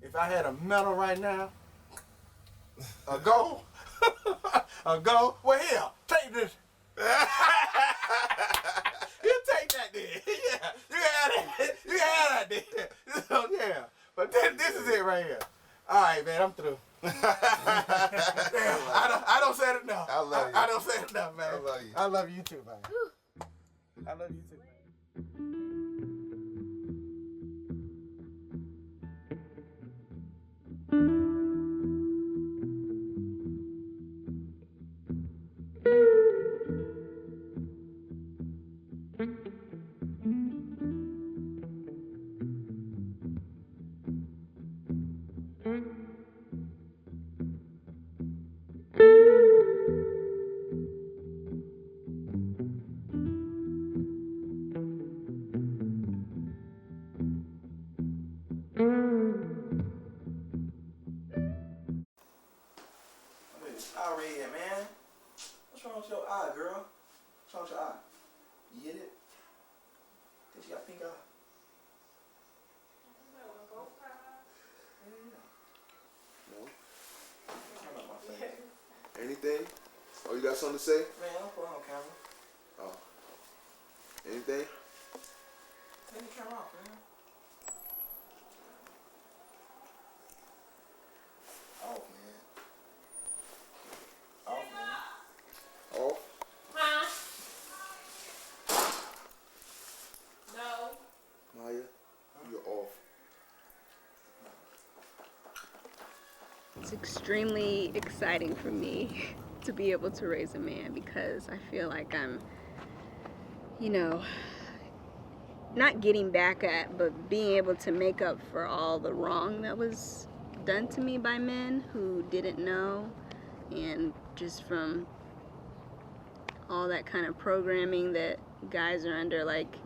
H: If I had a medal right now, a gold, well here, take this. You take that then. Yeah, you had that then. So yeah, but this is it right here. All right, man, I'm through. I don't say it enough.
C: I love you.
H: I don't say it enough, man.
C: I love you.
H: I love you too, man. I love you too, man.
B: Red, man. What's wrong with your eye, girl? What's wrong with your eye? You hit it? Think you got pink eye?
C: No. Anything? Oh, you got something to say?
B: Man, don't put it on camera.
C: Oh. Anything?
B: Take the camera off, man. Off, man. Off, man.
C: Off?
J: Huh? No.
C: Maya, you're off.
R: It's extremely exciting for me to be able to raise a man because I feel like I'm, you know, not getting back at, but being able to make up for all the wrong that was done to me by men who didn't know, and just from all that kind of programming that guys are under. Like,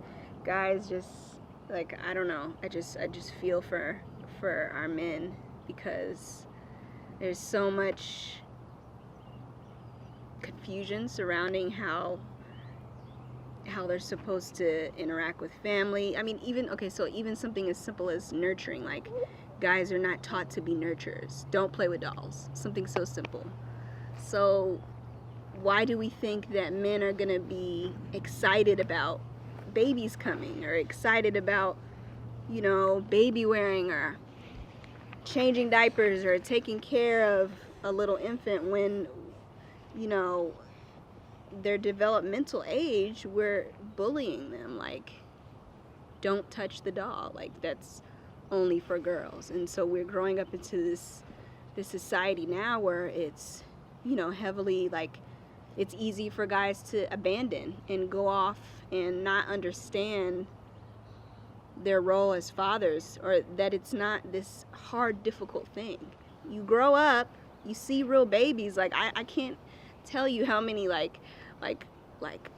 R: guys just, like, I don't know, I just feel for our men because there's so much confusion surrounding how they're supposed to interact with family. I mean, even something as simple as nurturing, like guys are not taught to be nurturers. Don't play with dolls. Something so simple. So why do we think that men are gonna be excited about babies coming or excited about, you know, baby wearing or changing diapers or taking care of a little infant when, you know, their developmental age, we're bullying them, like, don't touch the doll, like that's only for girls. And so we're growing up into this society now where it's, you know, heavily, like, it's easy for guys to abandon and go off and not understand their role as fathers, or that it's not this hard, difficult thing. You grow up, you see real babies. Like, I can't tell you how many like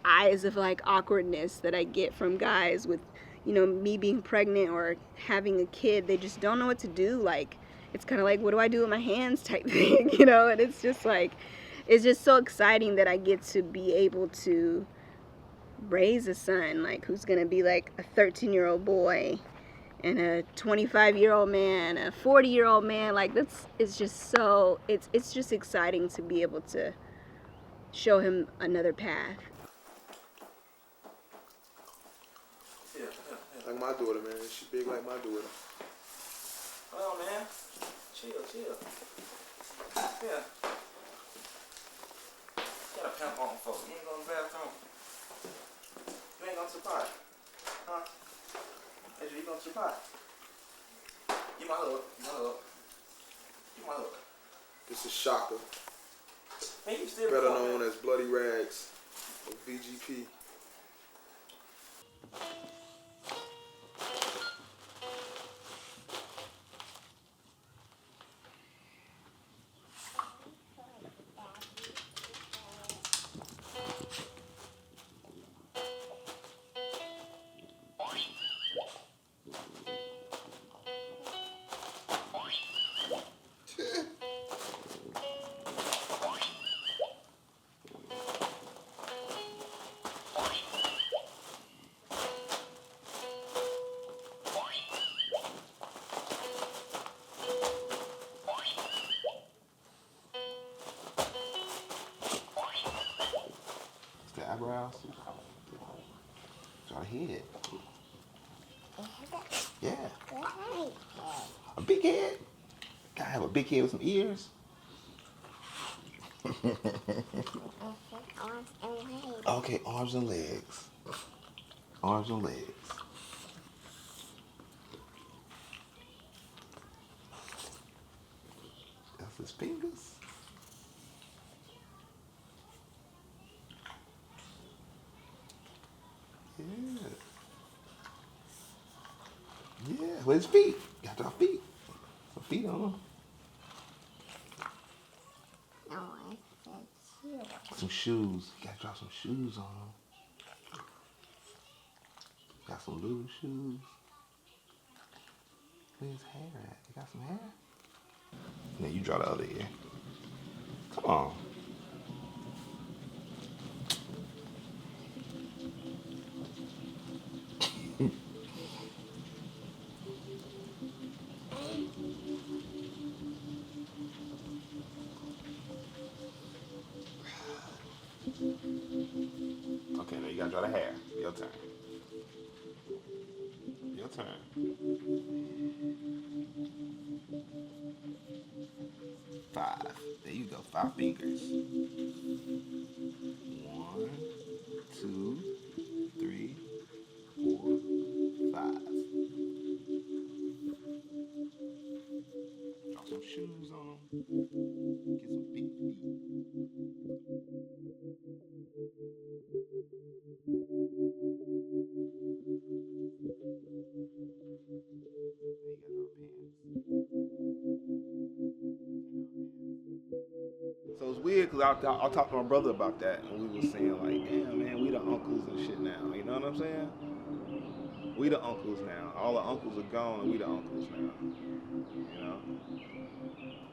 R: eyes of like awkwardness that I get from guys with, you know, me being pregnant or having a kid. They just don't know what to do. Like, it's kind of like, what do I do with my hands type thing, you know? And it's just like, it's just so exciting that I get to be able to raise a son, like, who's gonna be like a 13-year-old boy and a 25-year-old man, a 40-year-old man. Like, it's just so, it's just exciting to be able to show him another path.
C: Like my daughter, man. She big like my daughter.
B: Hold on, man. Chill. Yeah. Got a pimp on, folks. You ain't going to the bathroom. You ain't going to the pot. Huh? Andrew, you going to the pot? You my hook. You my hook.
C: This is Shaka.
B: Man, you still
C: better
B: recording,
C: known
B: man.
C: as Bloody Rags or VGP.
F: The eyebrows. Draw the head. Yeah. A big head. Gotta have a big head with some ears. Okay, arms and legs. Arms and legs. That's his fingers. Yeah. Yeah, with his feet. Got to draw feet. Some feet on him. Some shoes. You gotta draw some shoes on him. Got some little shoes. Where's his hair at? You got some hair? Now you draw the other ear. Come on. Okay, now you gotta draw the hair. Your turn. Your turn. 5. There you go. 5 fingers. 1, 2, 3, 4, 5. Draw some shoes on them. Get some big feet. So it's weird because I talked to my brother about that, and we was saying like, damn man, we the uncles and shit now. You know what I'm saying? We the uncles now. All the uncles are gone, and we the uncles now. You know?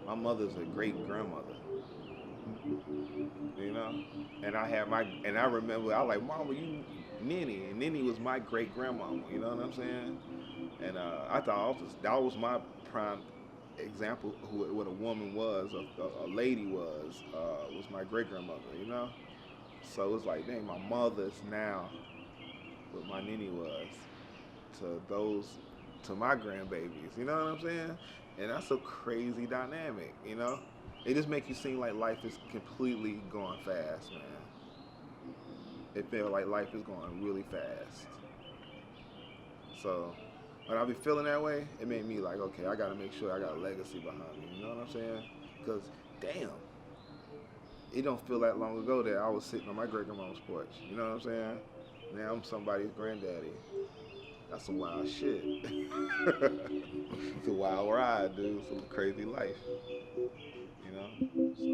F: My mother's a great grandmother. You know? And I remember I was like, Mama, you Ninny, and Ninny was my great grandmama. You know what I'm saying? And I thought that was my prime example what a woman was, a lady was my great grandmother, you know. So it's like, dang, my mother's now what my Ninny was to my grandbabies, you know what I'm saying? And that's a crazy dynamic, you know? It just makes you seem like life is completely going fast, man. It feels like life is going really fast. So when I be feeling that way, it made me like, okay, I gotta make sure I got a legacy behind me, you know what I'm saying? Because, damn, it don't feel that long ago that I was sitting on my great-grandma's porch, you know what I'm saying? Now I'm somebody's granddaddy. That's some wild shit. It's a wild ride, dude. It's a crazy life, you know? So.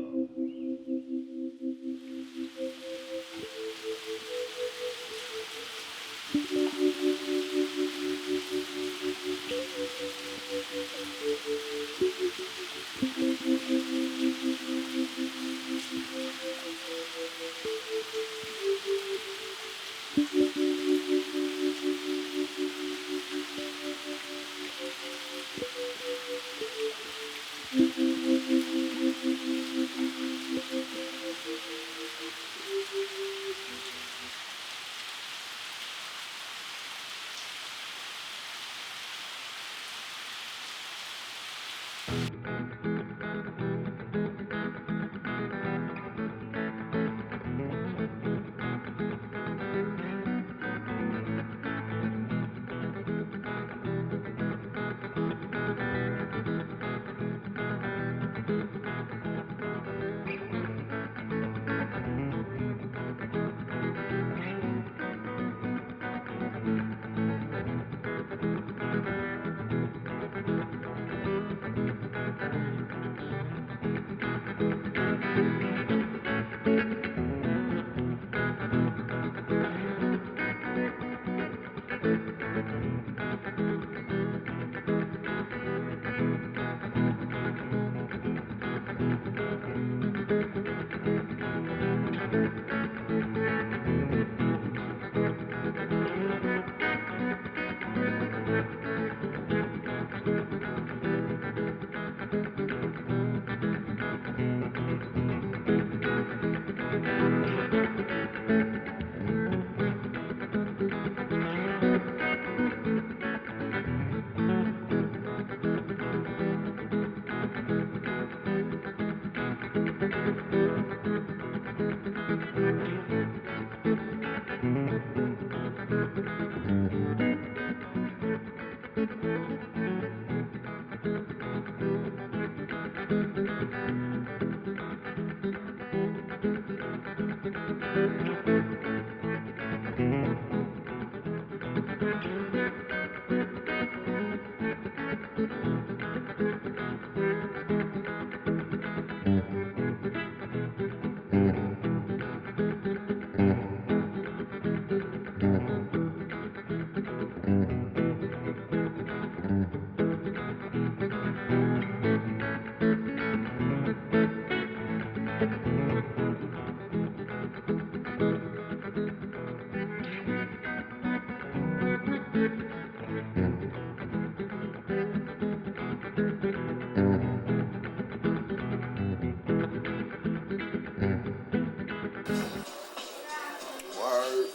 C: Word.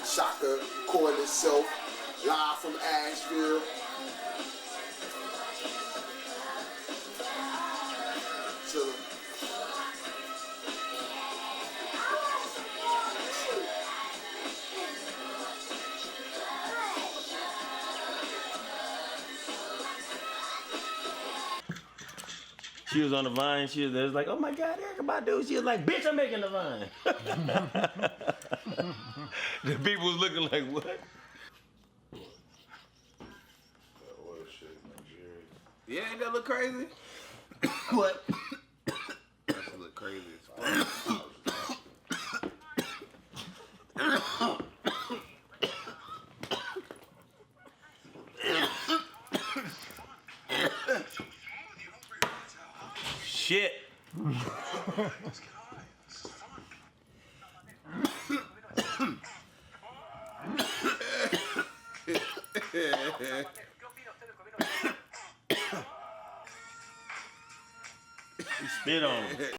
C: Shaka recording itself live from Asheville. Chillin'.
I: She was on the Vine. She was like, "Oh my God, Erykah Badu." She was like, "Bitch, I'm making the Vine." The people was looking like, "What?"
A: Yeah, ain't that look crazy?
I: What?
A: That shit look crazy as fuck.
I: Shit. You spit on him.